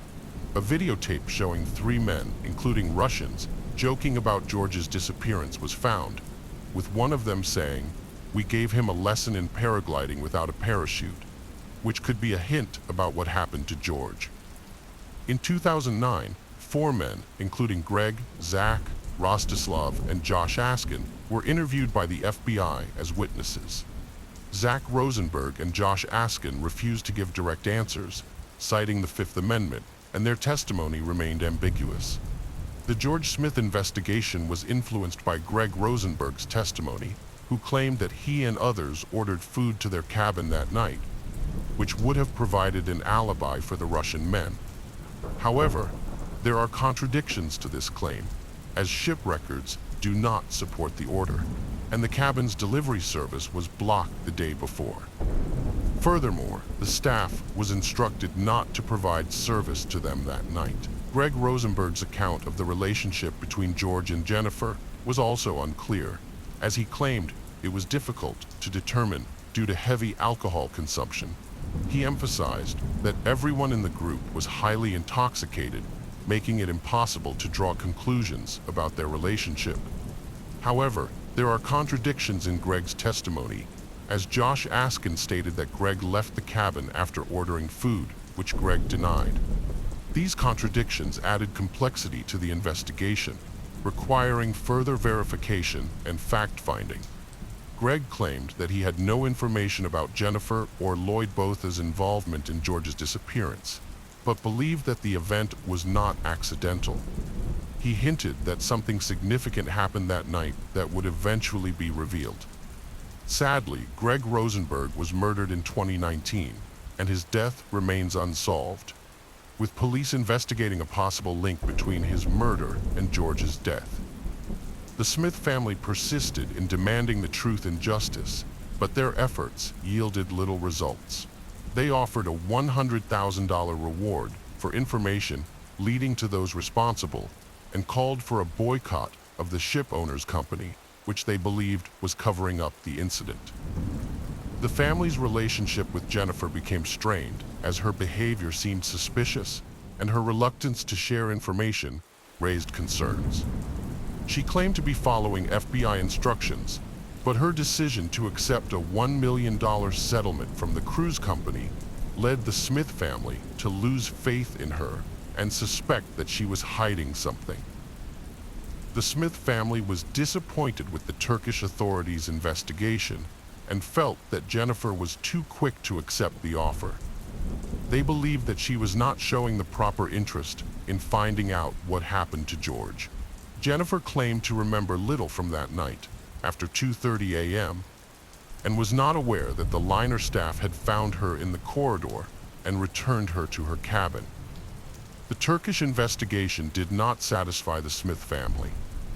A videotape showing three men, including Russians, joking about George's disappearance was found, with one of them saying, "We gave him a lesson in paragliding without a parachute," which could be a hint about what happened to George. In 2009, 4 men, including Greg, Zach, Rostislav, and Josh Askin, were interviewed by the FBI as witnesses. Zach Rosenberg and Josh Askin refused to give direct answers, citing the Fifth Amendment, and their testimony remained ambiguous. The George Smith investigation was influenced by Greg Rosenberg's testimony, who claimed that he and others ordered food to their cabin that night, which would have provided an alibi for the Russian men. However, there are contradictions to this claim, as ship records do not support the order, and the cabin's delivery service was blocked the day before. Furthermore, the staff was instructed not to provide service to them that night. Greg Rosenberg's account of the relationship between George and Jennifer was also unclear, as he claimed it was difficult to determine due to heavy alcohol consumption. He emphasized that everyone in the group was highly intoxicated, making it impossible to draw conclusions about their relationship. However, there are contradictions in Greg's testimony, as Josh Askin stated that Greg left the cabin after ordering food, which Greg denied. These contradictions added complexity to the investigation, requiring further verification and fact-finding. Greg claimed that he had no information about Jennifer or Lloyd Botha's involvement in George's disappearance, but believed that the event was not accidental. He hinted that something significant happened that night that would eventually be revealed. Sadly, Greg Rosenberg was murdered in 2019, and his death remains unsolved, with police investigating a possible link between his murder and George's death. The Smith family persisted in demanding the truth and justice, but their efforts yielded little results. They offered a $100,000 reward for information leading to those responsible and called for a boycott of the ship owner's company, which they believed was covering up the incident. The family's relationship with Jennifer became strained as her behavior seemed suspicious, and her reluctance to share information raised concerns. She claimed to be following FBI instructions, but her decision to accept a $1 million settlement from the cruise company led the Smith family to lose faith in her and suspect that she was hiding something. The Smith family was disappointed with the Turkish authorities' investigation and felt that Jennifer was too quick to accept the offer. They believed that she was not showing the proper interest in finding out what happened to George. Jennifer claimed to remember little from that night, after 2:30 a.m., and was not aware that the liner staff had found her in the corridor and returned her to her cabin. The Turkish investigation did not satisfy the Smith family,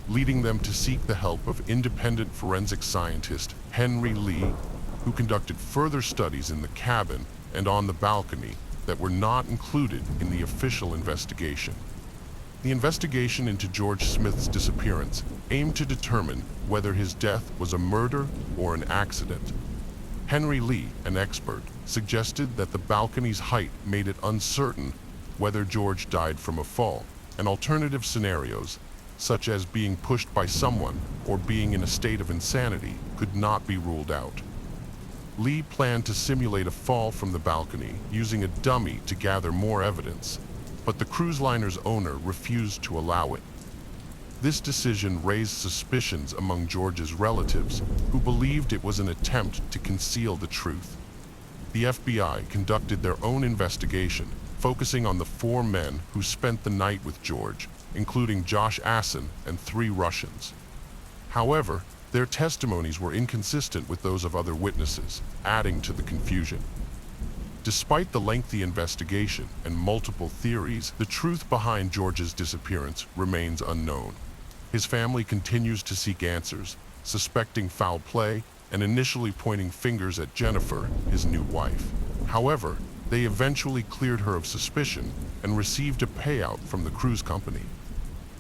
leading them to seek the help of independent forensic scientist Henry Lee, who conducted further studies in the cabin and on the balcony that were not included in the official investigation. The investigation into George Smith's disappearance aimed to determine whether his death was a murder or an accident. Henry Lee, an expert, suggested that the balcony's height made it uncertain whether George died from a fall, and alternative scenarios, such as being pushed by someone or being in a state of insanity, could not be ruled out. Lee planned to simulate a fall from the balcony using a dummy to gather more evidence, but the cruise liner's owner refused to allow it. This decision raised suspicions among George's relatives, who believed it was an attempt to conceal the truth. The FBI conducted their own investigation, focusing on the 4 men who spent the night with George, including Josh Askin and 3 Russians. However, their testimonies were inconsistent with those of other witnesses, adding to the confusion. Despite the lengthy investigation and multiple theories, the truth behind George's disappearance remains unknown. His family continues to seek answers, suspecting foul play and initially pointing fingers at Jennifer, his new wife. However, they eventually cleared her of suspicion and received a payout from the cruise company.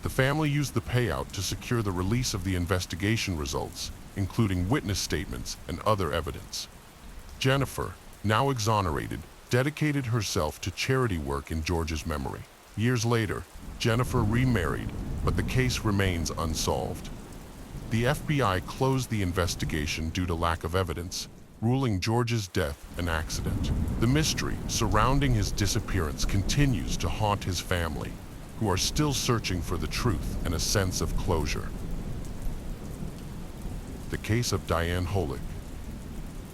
The family used the payout to secure the release of the investigation results, including witness statements and other evidence. Jennifer, now exonerated, dedicated herself to charity work in George's memory. Years later, Jennifer remarried, but the case remains unsolved. The FBI closed the investigation due to lack of evidence, ruling George's death an accident. The mystery surrounding his disappearance continues to haunt his family, who are still searching for the truth and a sense of closure. The case of Diane Holick.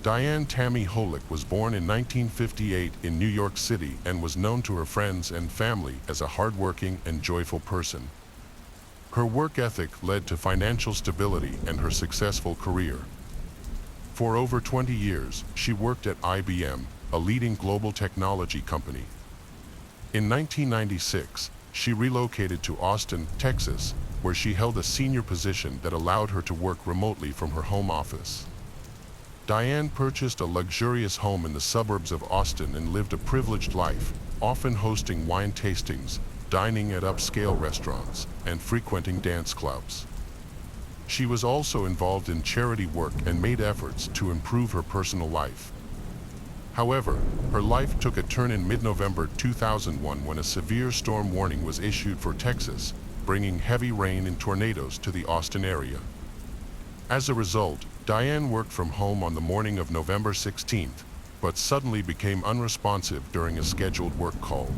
Diane Tammy Holick was born in 1958 in New York City and was known to her friends and family as a hardworking and joyful person. Her work ethic led to financial stability and her successful career. For over 20 years, she worked at IBM, a leading global technology company. In 1996, she relocated to Austin, Texas, where she held a senior position that allowed her to work remotely from her home office. Diane purchased a luxurious home in the suburbs of Austin and lived a privileged life, often hosting wine tastings, dining at upscale restaurants, and frequenting dance clubs. She was also involved in charity work and made efforts to improve her personal life. However, her life took a turn in mid-November 2001 when a severe storm warning was issued for Texas, bringing heavy rain and tornadoes to the Austin area. As a result, Diane worked from home on the morning of November 16th, but suddenly became unresponsive during a scheduled work call.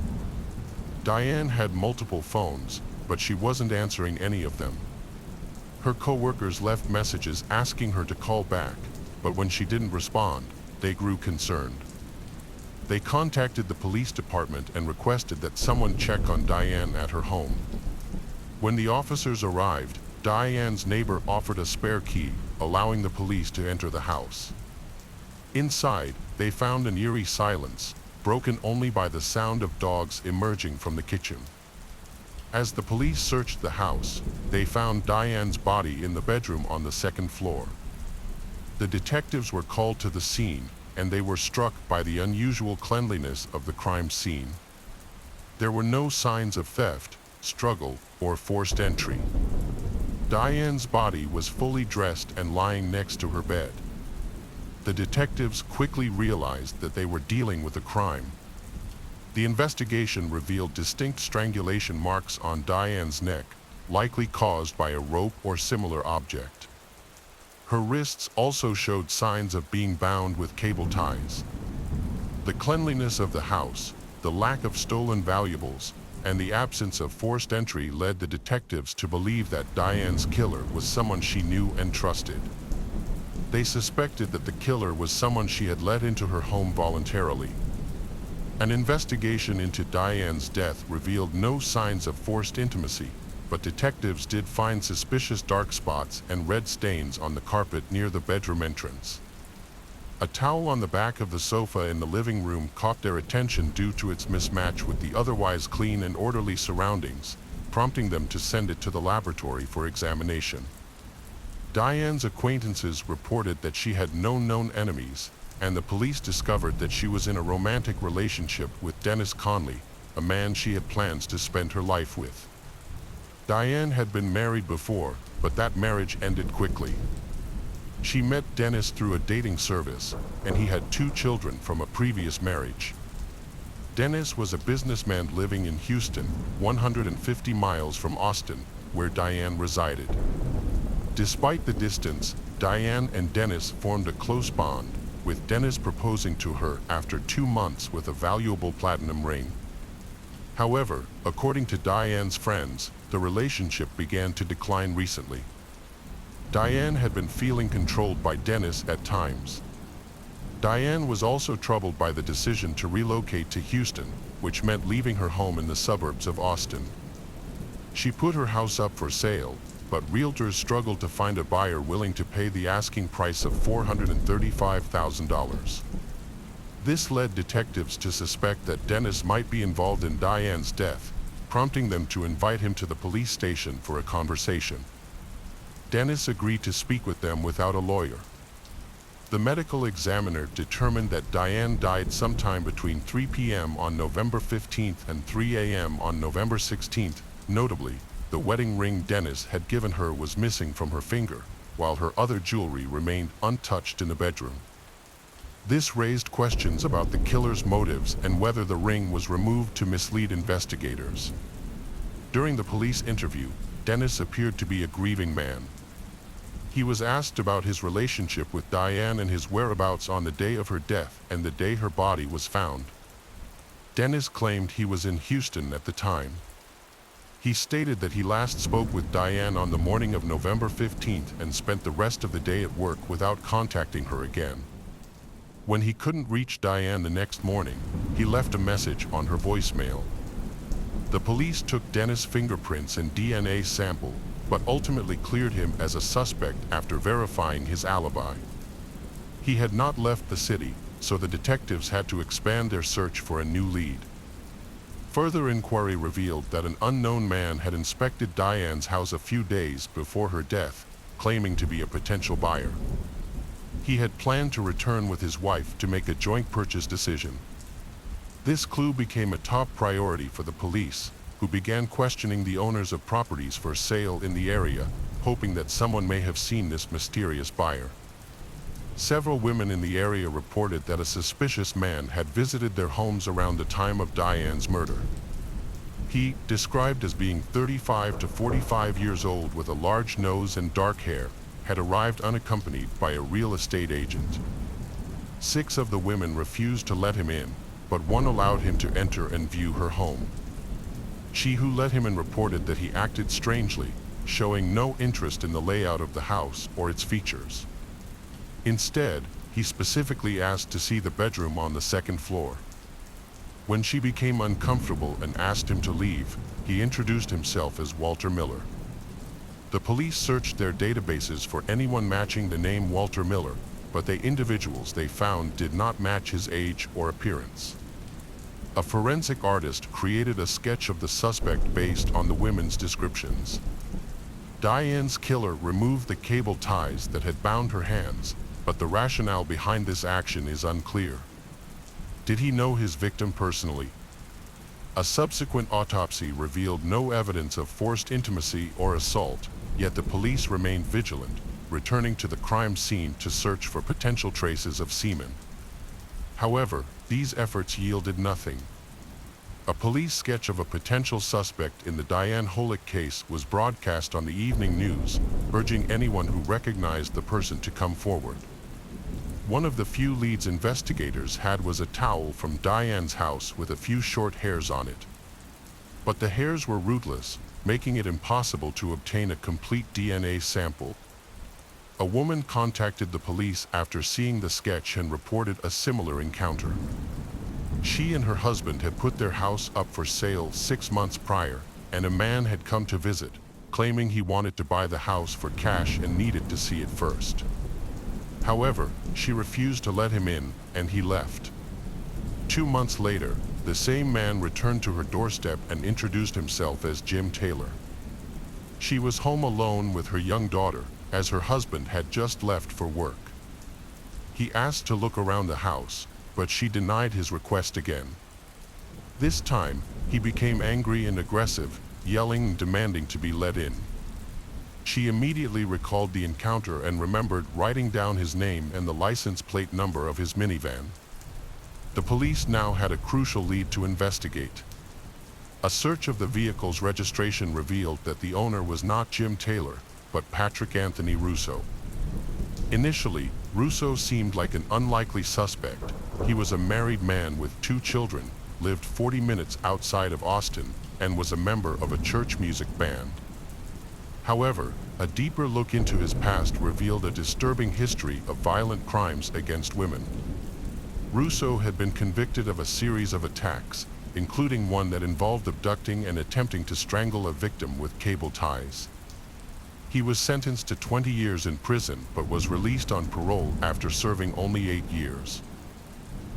Diane had multiple phones, but she wasn't answering any of them. Her co-workers left messages asking her to call back, but when she didn't respond, they grew concerned. They contacted the police department and requested that someone check on Diane at her home. When the officers arrived, Diane's neighbor offered a spare key, allowing the police to enter the house. Inside, they found an eerie silence, broken only by the sound of dogs emerging from the kitchen. As the police searched the house, they found Diane's body in the bedroom on the second floor. The detectives were called to the scene, and they were struck by the unusual cleanliness of the crime scene. There were no signs of theft, struggle, or forced entry. Diane's body was fully dressed and lying next to her bed. The detectives quickly realized that they were dealing with a crime. The investigation revealed distinct strangulation marks on Diane's neck, likely caused by a rope or similar object. Her wrists also showed signs of being bound with cable ties. The cleanliness of the house, the lack of stolen valuables, and the absence of forced entry led the detectives to believe that Diane's killer was someone she knew and trusted. They suspected that the killer was someone she had let into her home voluntarily. An investigation into Diane's death revealed no signs of forced intimacy, but detectives did find suspicious dark spots and red stains on the carpet near the bedroom entrance. A towel on the back of the sofa in the living room caught their attention due to its mismatch with the otherwise clean and orderly surroundings, prompting them to send it to the laboratory for examination. Diane's acquaintances reported that she had no known enemies, and the police discovered that she was in a romantic relationship with Dennis Conley, a man she had plans to spend her life with. Diane had been married before, but that marriage ended quickly. She met Dennis through a dating service, and he had 2 children from a previous marriage. Dennis was a businessman living in Houston, 150 miles from Austin, where Diane resided. Despite the distance, Diane and Dennis formed a close bond, with Dennis proposing to her after 2 months with a valuable platinum ring. However, according to Diane's friends, the relationship began to decline recently. Diane had been feeling controlled by Dennis at times. Diane was also troubled by the decision to relocate to Houston, which meant leaving her home in the suburbs of Austin. She put her house up for sale, but realtors struggled to find a buyer willing to pay the asking price of $435,000. This led detectives to suspect that Dennis might be involved in Diane's death, prompting them to invite him to the police station for a conversation. Dennis agreed to speak with them without a lawyer. The medical examiner determined that Diane died sometime between 3 p.m. on November 15th and 3 a.m. on November 16th. Notably, the wedding ring Dennis had given her was missing from her finger, while her other jewelry remained untouched in the bedroom. This raised questions about the killer's motives and whether the ring was removed to mislead investigators. During the police interview, Dennis appeared to be a grieving man. He was asked about his relationship with Diane and his whereabouts on the day of her death and the day her body was found. Dennis claimed he was in Houston at the time. He stated that he last spoke with Diane on the morning of November 15th and spent the rest of the day at work without contacting her again. When he couldn't reach Diane the next morning, he left a message on her voicemail. The police took Dennis' fingerprints and DNA sample, but ultimately cleared him as a suspect after verifying his alibi. He had not left the city, so the detectives had to expand their search for a new lead. Further inquiry revealed that an unknown man had inspected Diane's house a few days before her death, claiming to be a potential buyer. He had planned to return with his wife to make a joint purchase decision. This clue became a top priority for the police, who began questioning the owners of properties for sale in the area, hoping that someone may have seen this mysterious buyer. Several women in the area reported that a suspicious man had visited their homes around the time of Diane's murder. He, described as being 35 to 45 years old with a large nose and dark hair, had arrived unaccompanied by a real estate agent. 6 of the women refused to let him in, but one allowed him to enter and view her home. She who let him in reported that he acted strangely, showing no interest in the layout of the house or its features. Instead, he specifically asked to see the bedroom on the second floor. When she became uncomfortable and asked him to leave, he introduced himself as Walter Miller. The police searched their databases for anyone matching the name Walter Miller, but the individuals they found did not match his age or appearance. A forensic artist created a sketch of the suspect based on the women's descriptions. Diane's killer removed the cable ties that had bound her hands, but the rationale behind this action is unclear. Did he know his victim personally? A subsequent autopsy revealed no evidence of forced intimacy or assault, yet the police remained vigilant, returning to the crime scene to search for potential traces of semen. However, these efforts yielded nothing. A police sketch of a potential suspect in the Diane Holick case was broadcast on the evening news, urging anyone who recognized the person to come forward. One of the few leads investigators had was a towel from Diane's house with a few short hairs on it. But the hairs were rootless, making it impossible to obtain a complete DNA sample. A woman contacted the police after seeing the sketch and reported a similar encounter. She and her husband had put their house up for sale 6 months prior, and a man had come to visit, claiming he wanted to buy the house for cash and needed to see it first. However, she refused to let him in, and he left. 2 months later, the same man returned to her doorstep and introduced himself as Jim Taylor. She was home alone with her young daughter, as her husband had just left for work. He asked to look around the house, but she denied his request again. This time, he became angry and aggressive, yelling and demanding to be let in. She immediately recalled the encounter and remembered writing down his name and the license plate number of his minivan. The police now had a crucial lead to investigate. A search of the vehicle's registration revealed that the owner was not Jim Taylor, but Patrick Anthony Russo. Initially, Russo seemed like an unlikely suspect. He was a married man with 2 children, lived 40 minutes outside of Austin, and was a member of a church music band. However, a deeper look into his past revealed a disturbing history of violent crimes against women. Russo had been convicted of a series of attacks, including one that involved abducting and attempting to strangle a victim with cable ties. He was sentenced to 20 years in prison but was released on parole after serving only 8 years.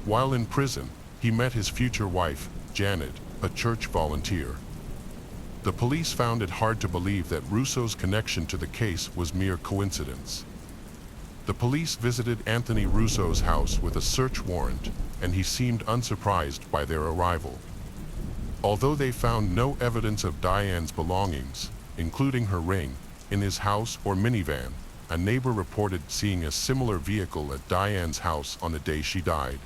While in prison, he met his future wife, Janet, a church volunteer. The police found it hard to believe that Russo's connection to the case was mere coincidence. The police visited Anthony Russo's house with a search warrant, and he seemed unsurprised by their arrival. Although they found no evidence of Diane's belongings, including her ring, in his house or minivan, a neighbor reported seeing a similar vehicle at Diane's house on the day she died.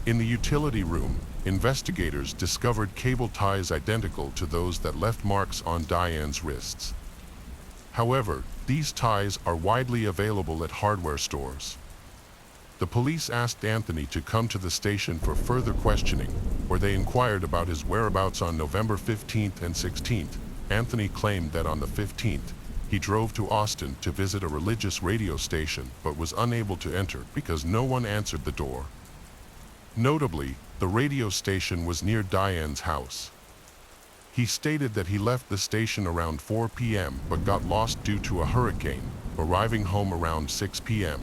In the utility room, investigators discovered cable ties identical to those that left marks on Diane's wrists. However, these ties are widely available at hardware stores. The police asked Anthony to come to the station for further questioning, where they inquired about his whereabouts on November 15th and 16th. Anthony claimed that on the 15th, he drove to Austin to visit a religious radio station but was unable to enter because no one answered the door. Notably, the radio station was near Diane's house. He stated that he left the station around 4 p.m. but got lost due to a hurricane, arriving home around 6 p.m.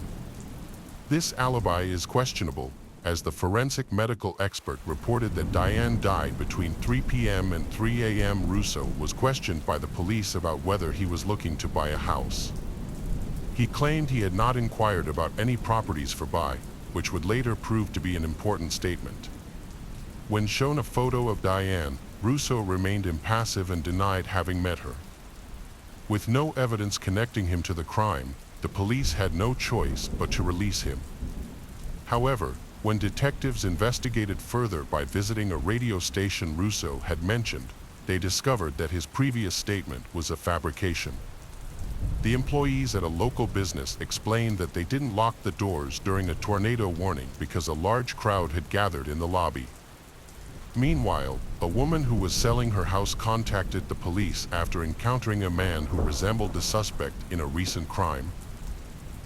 This alibi is questionable, as the forensic medical expert reported that Diane died between 3 p.m. and 3 a.m. Russo was questioned by the police about whether he was looking to buy a house. He claimed he had not inquired about any properties for buy, which would later prove to be an important statement. When shown a photo of Diane, Russo remained impassive and denied having met her. With no evidence connecting him to the crime, the police had no choice but to release him. However, when detectives investigated further by visiting a radio station Russo had mentioned, they discovered that his previous statement was a fabrication. The employees at a local business explained that they didn't lock the doors during a tornado warning because a large crowd had gathered in the lobby. Meanwhile, a woman who was selling her house contacted the police after encountering a man who resembled the suspect in a recent crime.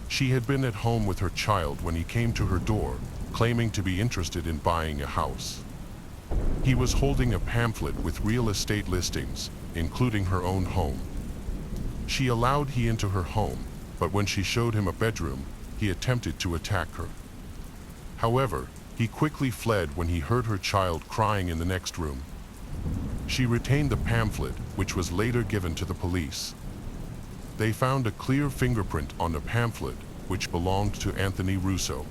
She had been at home with her child when he came to her door, claiming to be interested in buying a house. He was holding a pamphlet with real estate listings, including her own home. She allowed him into her home, but when she showed him a bedroom, he attempted to attack her. However, he quickly fled when he heard her child crying in the next room. She retained the pamphlet, which was later given to the police. They found a clear fingerprint on the pamphlet, which belonged to Anthony Russo.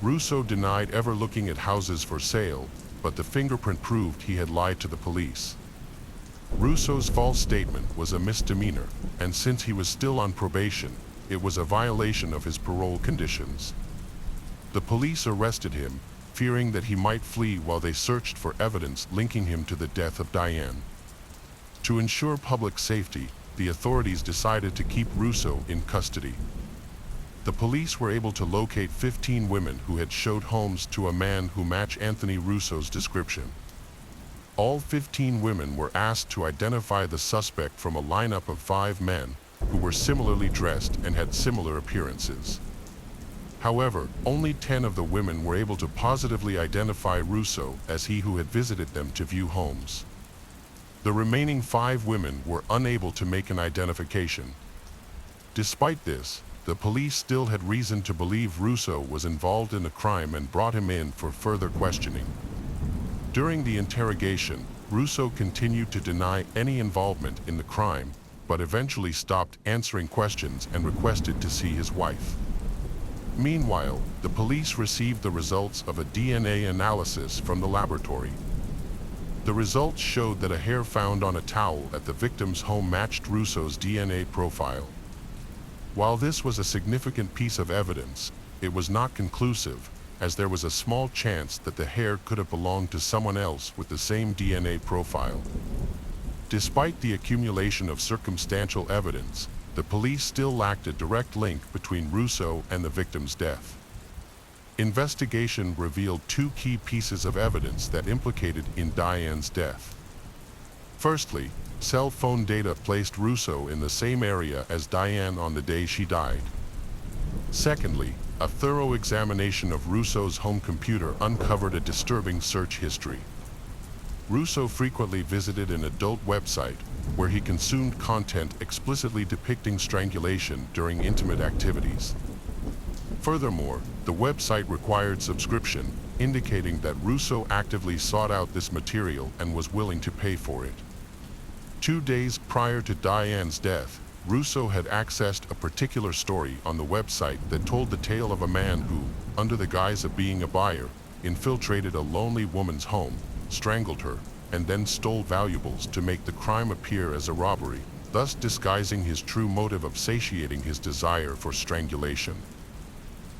Russo denied ever looking at houses for sale, but the fingerprint proved he had lied to the police. Russo's false statement was a misdemeanor, and since he was still on probation, it was a violation of his parole conditions. The police arrested him, fearing that he might flee while they searched for evidence linking him to the death of Diane. To ensure public safety, the authorities decided to keep Russo in custody. The police were able to locate 15 women who had showed homes to a man who matched Anthony Russo's description. All 15 women were asked to identify the suspect from a lineup of 5 men who were similarly dressed and had similar appearances. However, only 10 of the women were able to positively identify Russo as he who had visited them to view homes. The remaining 5 women were unable to make an identification. Despite this, the police still had reason to believe Russo was involved in the crime and brought him in for further questioning. During the interrogation, Russo continued to deny any involvement in the crime, but eventually stopped answering questions and requested to see his wife. Meanwhile, the police received the results of a DNA analysis from the laboratory. The results showed that a hair found on a towel at the victim's home matched Russo's DNA profile. While this was a significant piece of evidence, it was not conclusive, as there was a small chance that the hair could have belonged to someone else with the same DNA profile. Despite the accumulation of circumstantial evidence, the police still lacked a direct link between Russo and the victim's death. Investigation revealed 2 key pieces of evidence that implicated in Diane's death. Firstly, cell phone data placed Russo in the same area as Diane on the day she died. Secondly, a thorough examination of Russo's home computer uncovered a disturbing search history. Russo frequently visited an adult website where he consumed content explicitly depicting strangulation during intimate activities. Furthermore, the website required subscription, indicating that Russo actively sought out this material and was willing to pay for it. 2 days prior to Diane's death, Russo had accessed a particular story on the website that told the tale of a man who, under the guise of being a buyer, infiltrated a lonely woman's home, strangled her, and then stole valuables to make the crime appear as a robbery, thus disguising his true motive of satiating his desire for strangulation.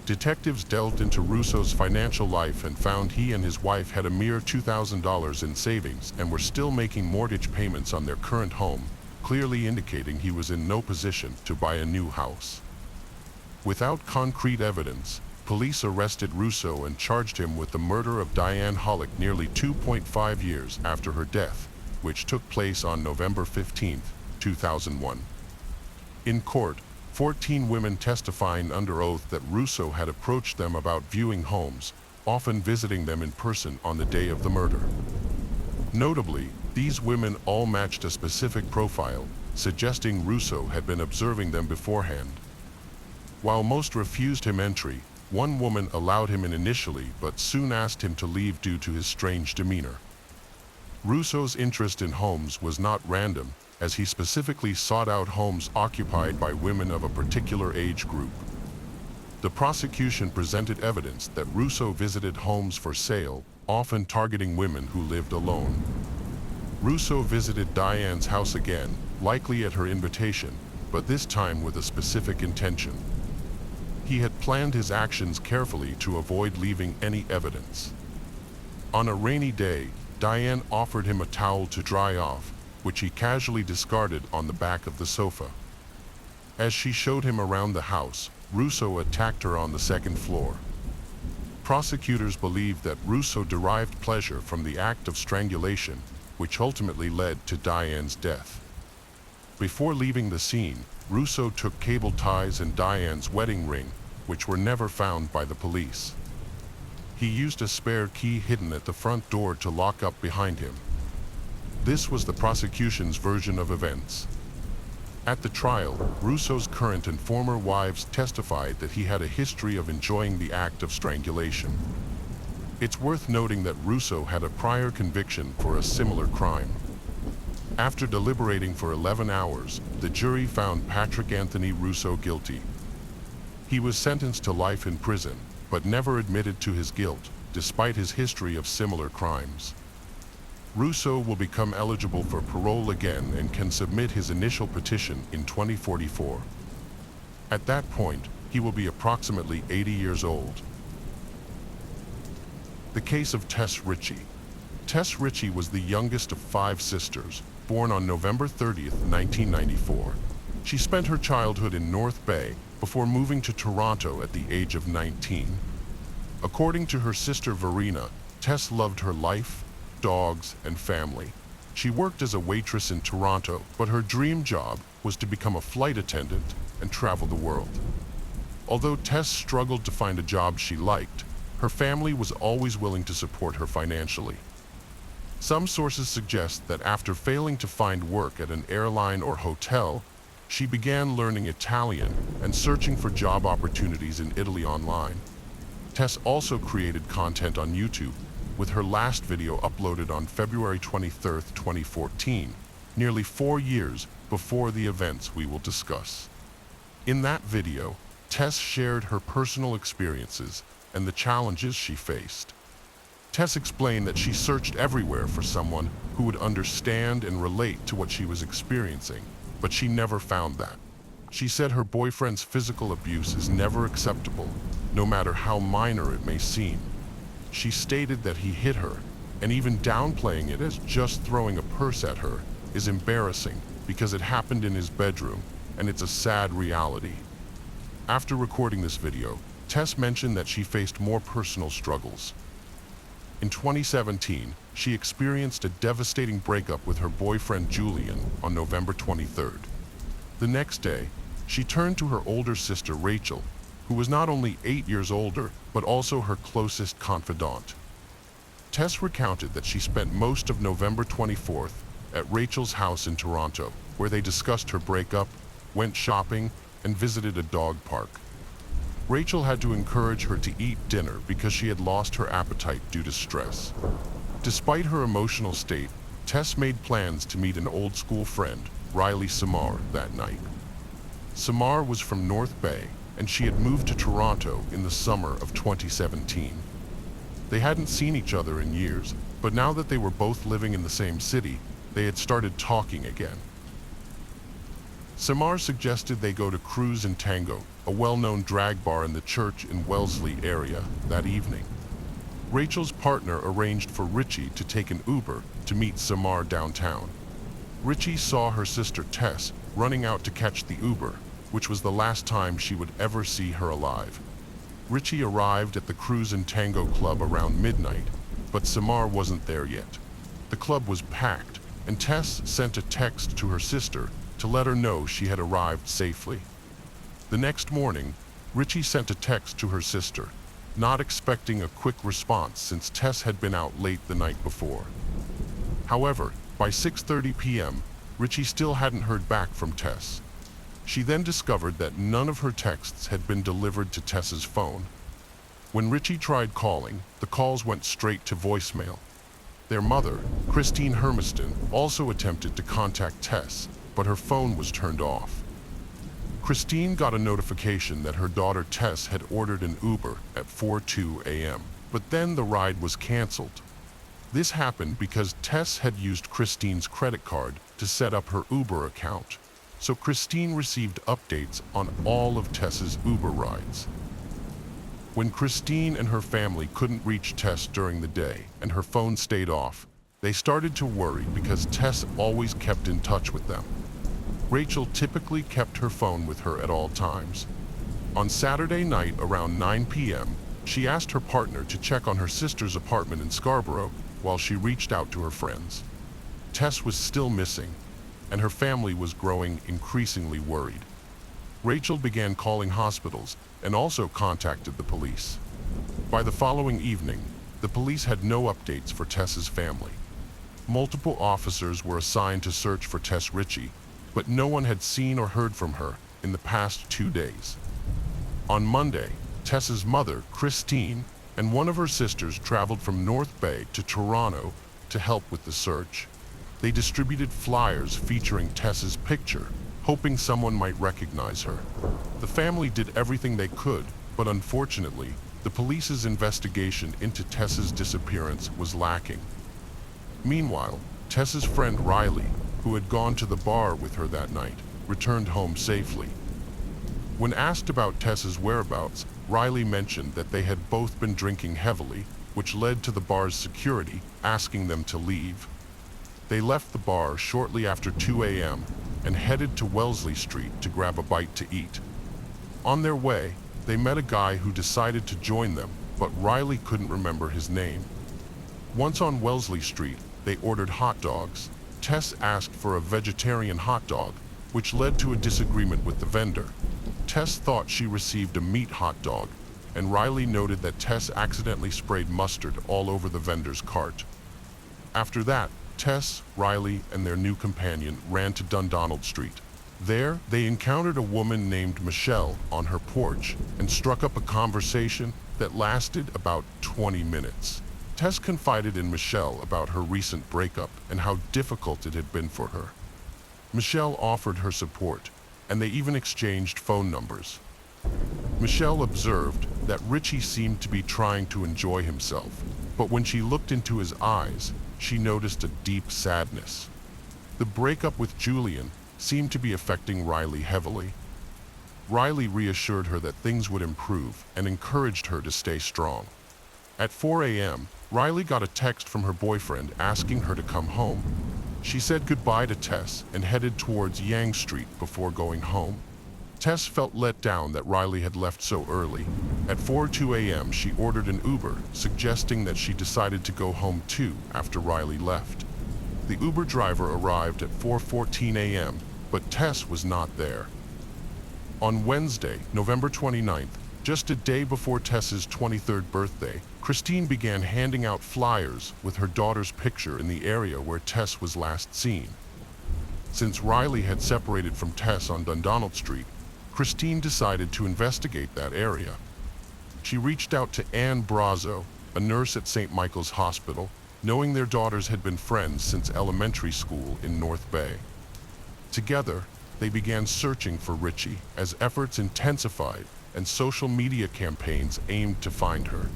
Detectives delved into Russo's financial life and found he and his wife had a mere $2,000 in savings and were still making mortgage payments on their current home, clearly indicating he was in no position to buy a new house. Without concrete evidence, police arrested Russo and charged him with the murder of Diane Hollick nearly 2.5 years after her death, which took place on November 15, 2001. In court, 14 women testifying under oath that Russo had approached them about viewing homes, often visiting them in person on the day of the murder. Notably, these women all matched a specific profile, suggesting Russo had been observing them beforehand. While most refused him entry, one woman allowed him in initially but soon asked him to leave due to his strange demeanor. Russo's interest in homes was not random, as he specifically sought out homes occupied by women of a particular age group. The prosecution presented evidence that Russo visited homes for sale, often targeting women who lived alone. Russo visited Diane's house again, likely at her invitation, but this time with a specific intention. He had planned his actions carefully to avoid leaving any evidence. On a rainy day, Diane offered him a towel to dry off, which he casually discarded on the back of the sofa. As she showed him around the house, Russo attacked her on the second floor. Prosecutors believed that Russo derived pleasure from the act of strangulation, which ultimately led to Diane's death. Before leaving the scene, Russo took cable ties and Diane's wedding ring, which were never found by the police. He used a spare key hidden at the front door to lock up behind him. This was the prosecution's version of events. At the trial, Russo's current and former wives testified that he had a history of enjoying the act of strangulation. It's worth noting that Russo had a prior conviction for a similar crime. After deliberating for 11 hours, the jury found Patrick Anthony Russo guilty. He was sentenced to life in prison, but never admitted to his guilt, despite his history of similar crimes. Russo will become eligible for parole again and can submit his initial petition in 2044. At that point, he will be approximately 80 years old. The case of Tess Ritchie. Tess Ritchie was the youngest of 5 sisters, born on November 30, 1994. She spent her childhood in North Bay before moving to Toronto at the age of 19. According to her sister Verena, Tess loved her life, dogs, and family. She worked as a waitress in Toronto, but her dream job was to become a flight attendant and travel the world. Although Tess struggled to find a job she liked, her family was always willing to support her financially. Some sources suggest that after failing to find work at an airline or hotel, she began learning Italian and searching for job opportunities in Italy online. Tess also created content on YouTube, with her last video uploaded on February 23, 2014, nearly 4 years before the events we will discuss. In that video, Tess shared her personal experiences and the challenges she faced. Tess explained that she searched everywhere for someone who would understand and relate to what she was experiencing, but she never found that. She said her boyfriend's physical abuse is never acceptable, no matter how minor it may seem. She stated that he hit her, and even downplaying it as just throwing a purse at her is embarrassing because it happened in his bedroom, and it's a sad reality. After recording this video, Tess mentioned that she faced more personal struggles. In 2017, she experienced a devastating breakup with her boyfriend Julian on November 23rd. The next day, she turned to her older sister Rachel, who was not only 8 years older, but also her closest confidant. Tess recounted that she spent most of November 24th at Rachel's house in Toronto, where they discussed her breakup, went shopping, and visited a dog park. Rachel had to encourage her to eat dinner because she had lost her appetite due to stress. Despite her emotional state, Tess made plans to meet an old school friend, Riley Samar, that night. Samar was from North Bay, and she had moved to Toronto in the summer of 2017. They hadn't seen each other in years, but now that they were both living in the same city, they had started talking again. Samar suggested they go to Cruise and Tango, a well-known drag bar in the Church in Wellesley area, that evening. Rachel's partner arranged for Richie to take an Uber to meet Samar downtown. Richie saw her sister Tess running out to catch the Uber, which was the last time she would ever see her alive. Richie arrived at the Cruise and Tango Club around midnight, but Samar wasn't there yet. The club was packed, and Tess sent a text to her sister to let her know she had arrived safely. The next morning, Richie sent a text to her sister, not expecting a quick response since Tess had been out late the night before. However, by 6:30 p.m., Richie still hadn't heard back from Tess. She then discovered that none of her texts had been delivered to Tess's phone. When Richie tried calling, the calls went straight to voicemail. Their mother, Christine Hermiston, also attempted to contact Tess, but her phone was turned off. Christine got a notification that her daughter Tess had ordered an Uber at 4:02 a.m., but then the ride was canceled. This happened because Tess had used Christine's credit card to set up her Uber account, so Christine received updates on all of Tess's Uber rides. When Christine and her family couldn't reach Tess during the day and her phone stayed off, they started to worry because Tess always kept in touch with them. Rachel typically kept her phone with her at all times. On Saturday night around 9 p.m., she asked her partner to check on her sister's apartment in Scarborough while she reached out to her friends. Tess was still missing, and her family was growing increasingly worried. Rachel began calling hospitals and also contacted the police. By the following evening, the police had no updates for Tess's family. Multiple officers were assigned to search for Tess Richie, but no one had seen or heard from her in the past 2 days. On Monday, Tess's mother, Christine, and one of her sisters traveled from North Bay to Toronto to help with the search. They distributed flyers featuring Tess's picture, hoping someone might recognize her. The family did everything they could, but unfortunately, the police's investigation into Tess's disappearance was lacking. Meanwhile, Tess's friend Riley, who had gone to the bar with her that night, returned home safely. When asked about Tess's whereabouts, Riley mentioned that they had both been drinking heavily, which led to the bar's security asking them to leave. They left the bar shortly after 2 a.m. and headed to Wellesley Street to grab a bite to eat. On their way, they met a guy who decided to join them, but Riley couldn't remember his name. Once on Wellesley Street, they ordered hot dogs. Tess asked for a vegetarian hot dog, which led to a disagreement with the vendor. Tess thought she received a meat hot dog, and Riley noted that Tess accidentally sprayed mustard all over the vendor's cart. After that, Tess, Riley, and their new companion ran to Dundonald Street. There, they encountered a woman named Michelle on her porch and struck up a conversation that lasted about 20 minutes. Tess confided in Michelle about her recent breakup and how difficult it had been for her. Michelle offered her support, and they even exchanged phone numbers. Michelle observed that Richie seemed to be trying to enjoy himself, but when she looked into his eyes, she noticed a deep sadness. The breakup with Julian seemed to be affecting Riley heavily. Riley reassured her that things would improve and encouraged her to stay strong. At 4 a.m., Riley got a text from her boyfriend asking her to come home. She said goodbye to Tess and headed towards Yonge Street before going home. Tess felt let down that Riley had left so early. At 4:02 a.m., she ordered an Uber, suggesting that she decided to go home too after Riley left. The Uber driver arrived at 4:14 a.m., but Tess was not there. On Wednesday, November 29th, just a day before Tess's 23rd birthday, Christine began handing out flyers with her daughter's picture in the area where Tess was last seen. Since Riley had separated from Tess on Dundonald Street, Christine decided to investigate that area. She reached out to Anne Brazo, a nurse at St. Michael's Hospital, knowing their daughters had been friends since elementary school in North Bay. Together, they began searching for Richie as efforts intensified and social media campaigns aimed to find her.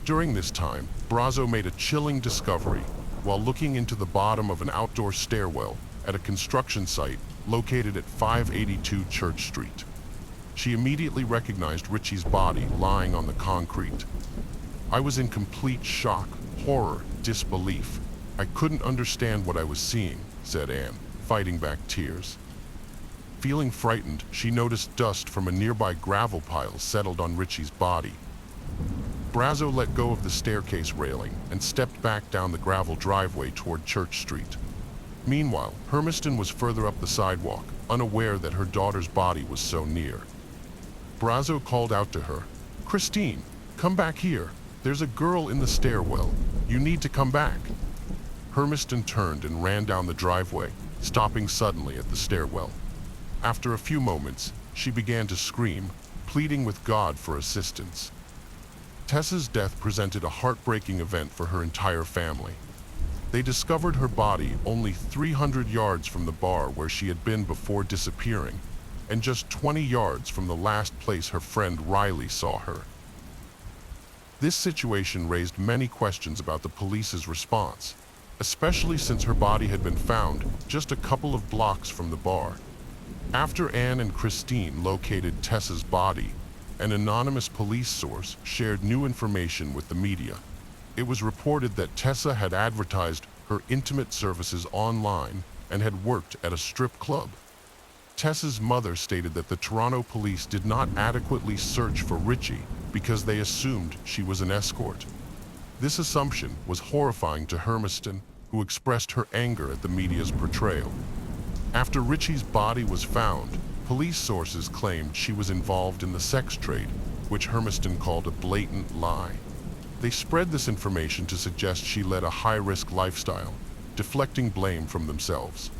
During this time, Brazo made a chilling discovery while looking into the bottom of an outdoor stairwell at a construction site located at 582 Church Street. She immediately recognized Richie's body lying on the concrete. "I was in complete shock, horror, disbelief. I couldn't understand what I was seeing," said Anne, fighting back tears. Feeling frightened, she noticed dust from a nearby gravel pile settled on Richie's body. Brazo let go of the staircase railing and stepped back down the gravel driveway toward Church Street. Meanwhile, Hermiston was further up the sidewalk, unaware that her daughter's body was so near. Brazo called out to her, "Christine, come back here. There's a girl in the stairwell. You need to come back." Hermiston turned and ran down the driveway, stopping suddenly at the stairwell. After a few moments, she began to scream, pleading with God for assistance. Tessa's death presented a heartbreaking event for her entire family. They discovered her body only 300 yards from the bar where she had been before disappearing, and just 20 yards from the last place her friend Riley saw her. This situation raised many questions about the police's response, especially since her body had been found just a couple of blocks from the bar. After Anne and Christine located Tessa's body, an anonymous police source shared new information with the media. It was reported that Tessa had advertised her intimate services online and had worked at a strip club. Tessa's mother stated that the Toronto police did not adequately search for Richie because they assumed she was an escort. This assumption was horrifying to Hermiston, who expressed her anger at the media's portrayal. After Richie's body was found, police sources claimed she was involved in the sex trade, which Hermiston called a blatant lie. They spread this information to suggest she led a high-risk lifestyle, deflecting blame from themselves.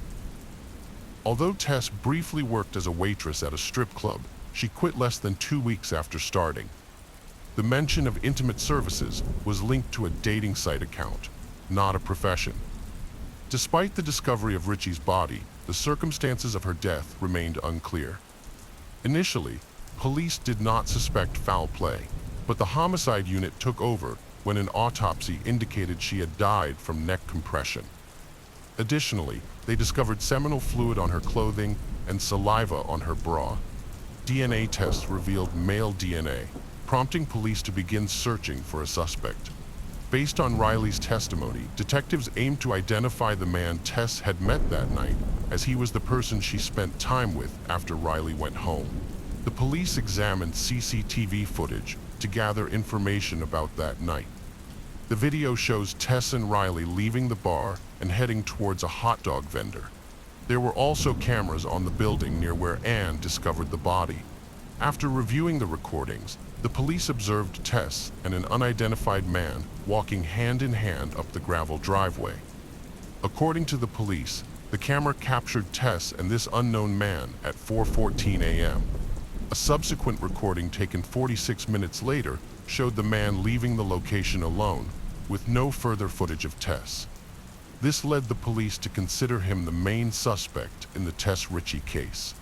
Although Tess briefly worked as a waitress at a strip club, she quit less than 2 weeks after starting. The mention of intimate services was linked to a dating site account, not a profession. Despite the discovery of Richie's body, the circumstances of her death remained unclear. Initially, police did not suspect foul play, but the homicide unit took over when an autopsy indicated she had died from neck compression. Additionally, they discovered seminal fluid on her clothing and saliva on her bra. DNA tests revealed male DNA, prompting police to begin searching for a suspect. Based on Riley's testimony, detectives aimed to identify the man Tess had met that night, as he was the person she spent time with after Riley went home. The police examined CCTV footage to gather information about that night. The video shows Tess and Riley leaving the bar and heading towards a hot dog vendor. There were also cameras on the building near where Anne discovered the body. After reviewing the recordings, the police observed Tess and an unidentified man walking hand in hand up the gravel driveway. According to the police, the camera captured Tess and this unknown man at 4:14 a.m. A subsequent recording taken 46 minutes later showed the man leaving the location alone, with no further footage of Tess. This led the police to consider him the main suspect in the Tess Richie case.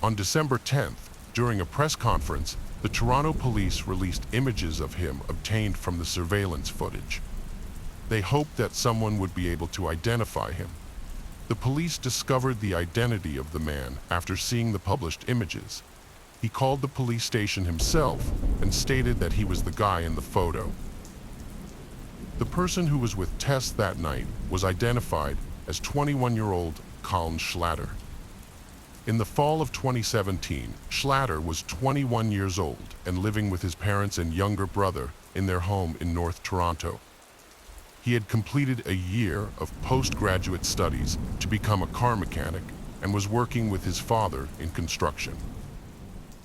On December 10th, during a press conference, the Toronto police released images of him obtained from the surveillance footage. They hoped that someone would be able to identify him. The police discovered the identity of the man after seeing the published images. He called the police station himself and stated that he was the guy in the photo. The person who was with Tess that night was identified as 21-year-old Colin Schlatter. In the fall of 2017, Schlatter was 21 years old and living with his parents and younger brother in their home in North Toronto. He had completed a year of postgraduate studies to become a car mechanic and was working with his father in construction.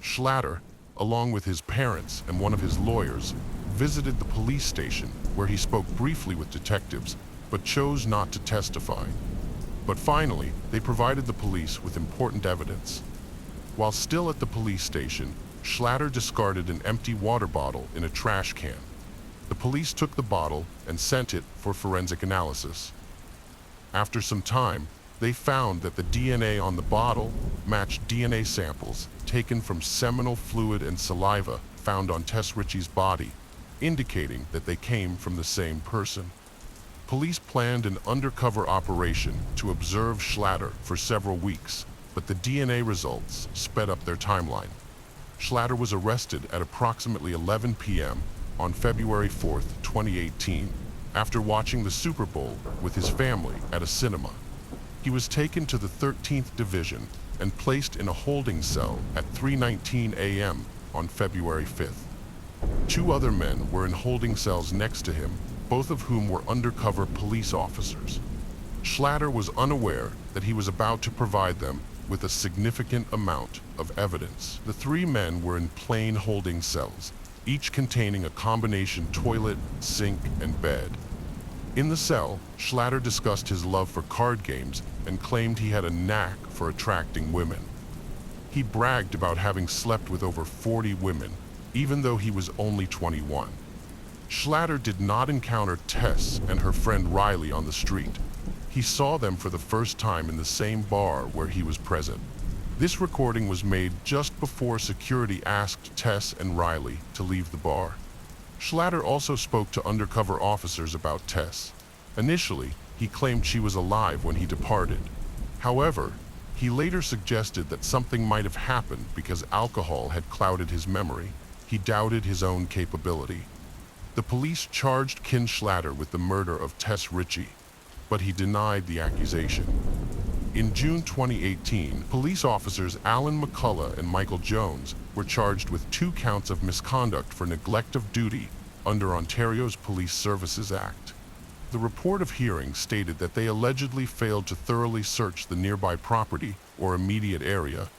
Schlatter, along with his parents and one of his lawyers, visited the police station where he spoke briefly with detectives but chose not to testify. But finally, they provided the police with important evidence. While still at the police station, Schlatter discarded an empty water bottle in a trash can. The police took the bottle and sent it for forensic analysis. After some time, they found that the DNA on the bottle matched DNA samples taken from seminal fluid and saliva found on Tess Richie's body, indicating that they came from the same person. Police planned an undercover operation to observe Schlatter for several weeks, but the DNA results sped up their timeline. Schlatter was arrested at approximately 11 p.m. on February 4th, 2018, after watching the Super Bowl with his family at a cinema. He was taken to the 13th Division and placed in a holding cell at 3:19 a.m. on February 5th. Two other men were in holding cells next to him, both of whom were undercover police officers. Schlatter was unaware that he was about to provide them with a significant amount of evidence. The three men were in plain holding cells, each containing a combination toilet, sink, and bed. In the cell, Schlatter discussed his love for card games and claimed he had a knack for attracting women. He bragged about having slept with over 40 women, even though he was only 21. Schlatter did not encounter Tess and her friend Riley on the street. He saw them for the first time in the same bar where he was present. This recording was made just before security asked Tess and Riley to leave the bar. Schlatter also spoke to undercover officers about Tess. Initially, he claimed she was alive when he departed. However, he later suggested that something might have happened because alcohol had clouded his memory. He doubted his own capability. The police charged Ken Schlatter with the murder of Tess Ritchie, but he denied the accusation. In June 2018, police officers Alan McCullough and Michael Jones were charged with 2 counts of misconduct for neglect of duty under Ontario's Police Services Act. The report of hearing stated that they allegedly failed to thoroughly search the nearby property or immediate area,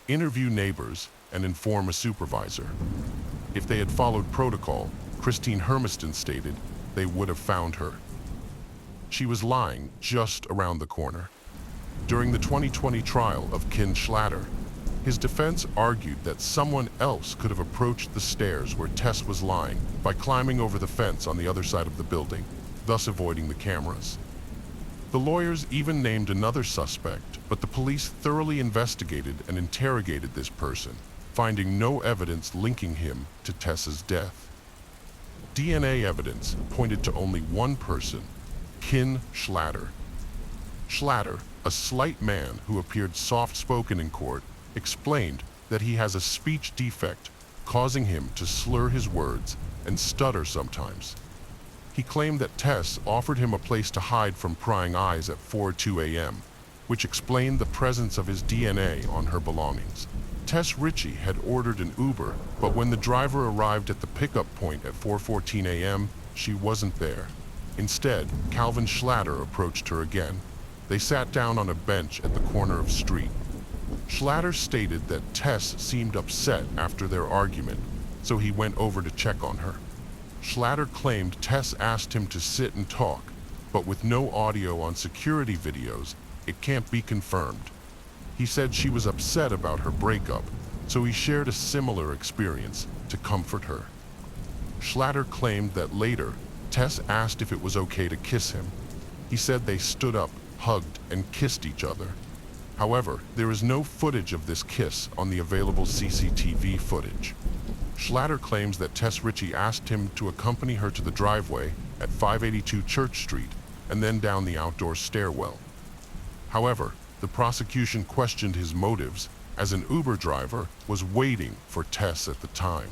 interview neighbors, and inform a supervisor. If they had followed protocol, Christine Hermiston stated, they would have found her. She was lying just around the corner. During the 2020 trial of Ken Schlatter, his defense argued that someone else could have approached the stairs where Tess was lying by climbing over the fence on the other side of the building, thus avoiding the cameras. The lawyers even named another suspect, but the police thoroughly investigated and interrogated this person, finding no evidence linking him to Tess's death. DNA evidence pointed to only one person, Ken Schlatter. Schlatter, a slight man who appeared soft-spoken in court, explained that he has a speech defect, causing him to slur his words and stutter sometimes. He claimed that Tess offered him a place to hide from prying eyes at 4:02 a.m., which explained the presence of his DNA on her belongings. Tess Ritchie had ordered an Uber, but when the driver arrived at the pickup point at 4:14 a.m., she wasn't there. Instead, Calvin Schlatter approached her again. They sat down on a bench at the corner of street. Schlatter stated that Tess seemed upset after their argument, so he went over to check on her. Schlatter claimed Tess asked him to sit and talk, but with no audio on security videos, it can't be confirmed. He said she was upset about her breakup, so he shared a similar experience to comfort her. Schlatter claimed that later, Tess asked if it was okay to kiss him. He said they stood up, hugged, and kissed each other. However, there is no footage of this kiss on the available CCTV footage. Schlatter claims that Tess Ritchie asked him to accompany her to the driveway at 582 Church Street and then down the outdoor stairwell. However, the prosecution questioned his motives, as an Uber driver was waiting for Tess at the time.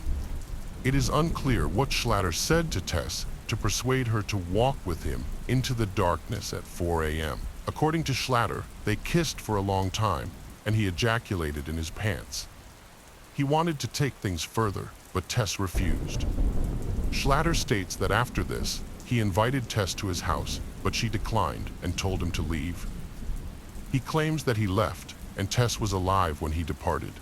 It is unclear what Schlatter said to Tess to persuade her to walk with him into the darkness at 4 a.m. According to Schlatter, they kissed for a long time, and he ejaculated in his pants. He wanted to take things further, but Tess refused. Schlatter states that after this, he invited Tess to his house, but she declined and told him to leave. He claims that he left, and Tess was alive when he departed.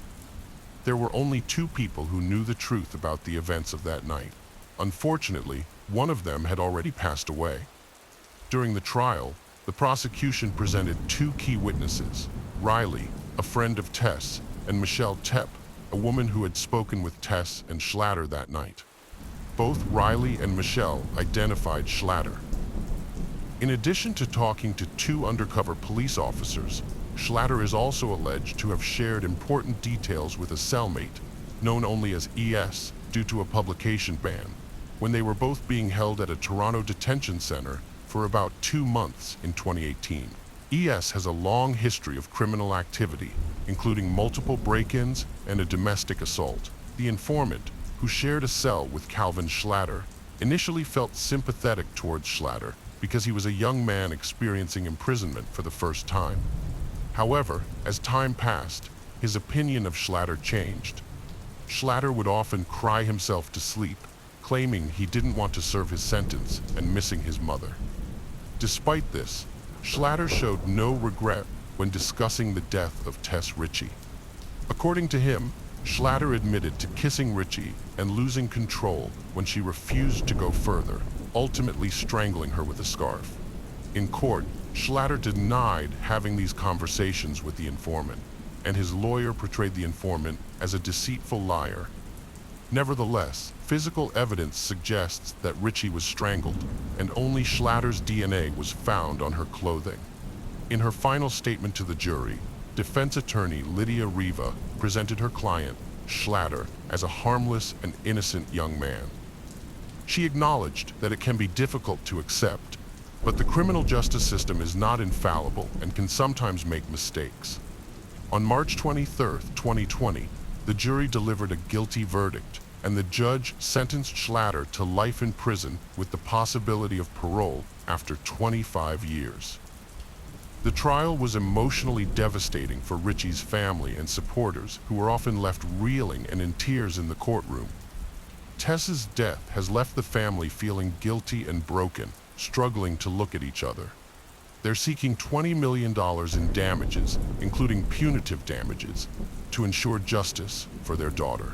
There were only 2 people who knew the truth about the events of that night. Unfortunately, one of them had already passed away. During the trial, the prosecution presented 2 key witnesses, Riley, a friend of Tess, and Michelle Tepp, a woman who had spoken with Tess and Schlatter that night. Both Riley and Michelle identified Schlatter. In addition to talking to 2 undercover police officers, Schlatter is also alleged to have shared important details with a cellmate, known only as ES due to a publication ban, when they were both being held at a Toronto detention center for about 2 months in 2018. ES has a long history of criminal activity, including multiple break-ins and a domestic assault. The informant, who shared a cell with Calvin Schlatter, initially felt sympathetic towards Schlatter because he was a young man experiencing imprisonment for the first time. However, as time passed, his opinion of Schlatter changed. Schlatter would often cry himself to sleep, claiming he didn't want to serve his sentence and missing his mother. Despite this, Schlatter showed no regret when discussing the death of Tess Ritchie. According to him, Schlatter admitted to kissing Ritchie and losing control when she refused to go further, ultimately strangling her with a scarf. In court, Schlatter denied having these conversations with the informant, and his lawyer portrayed the informant as a deceitful liar. Nevertheless, physical evidence suggests that Ritchie was strangled, and only Schlatter's DNA was found on her clothing. In her final statement to the jury, defense attorney Lydia Riva presented her client, Schlatter, as a harmless and innocent young man. She acknowledged that it can be difficult to accept, but the criminal justice system is not infallible and can sometimes make mistakes. On March 23, 2020, the jury delivered a guilty verdict, and the judge sentenced Schlatter to life in prison with the possibility of parole after 25 years. The trial was emotionally devastating for Ritchie's family and supporters, who were often left reeling and in tears in the courtroom. Tess's death has left the family feeling guilty and broken, struggling to look at each other. They're seeking $20 million in damages, including punitive damages, to ensure justice for their daughter.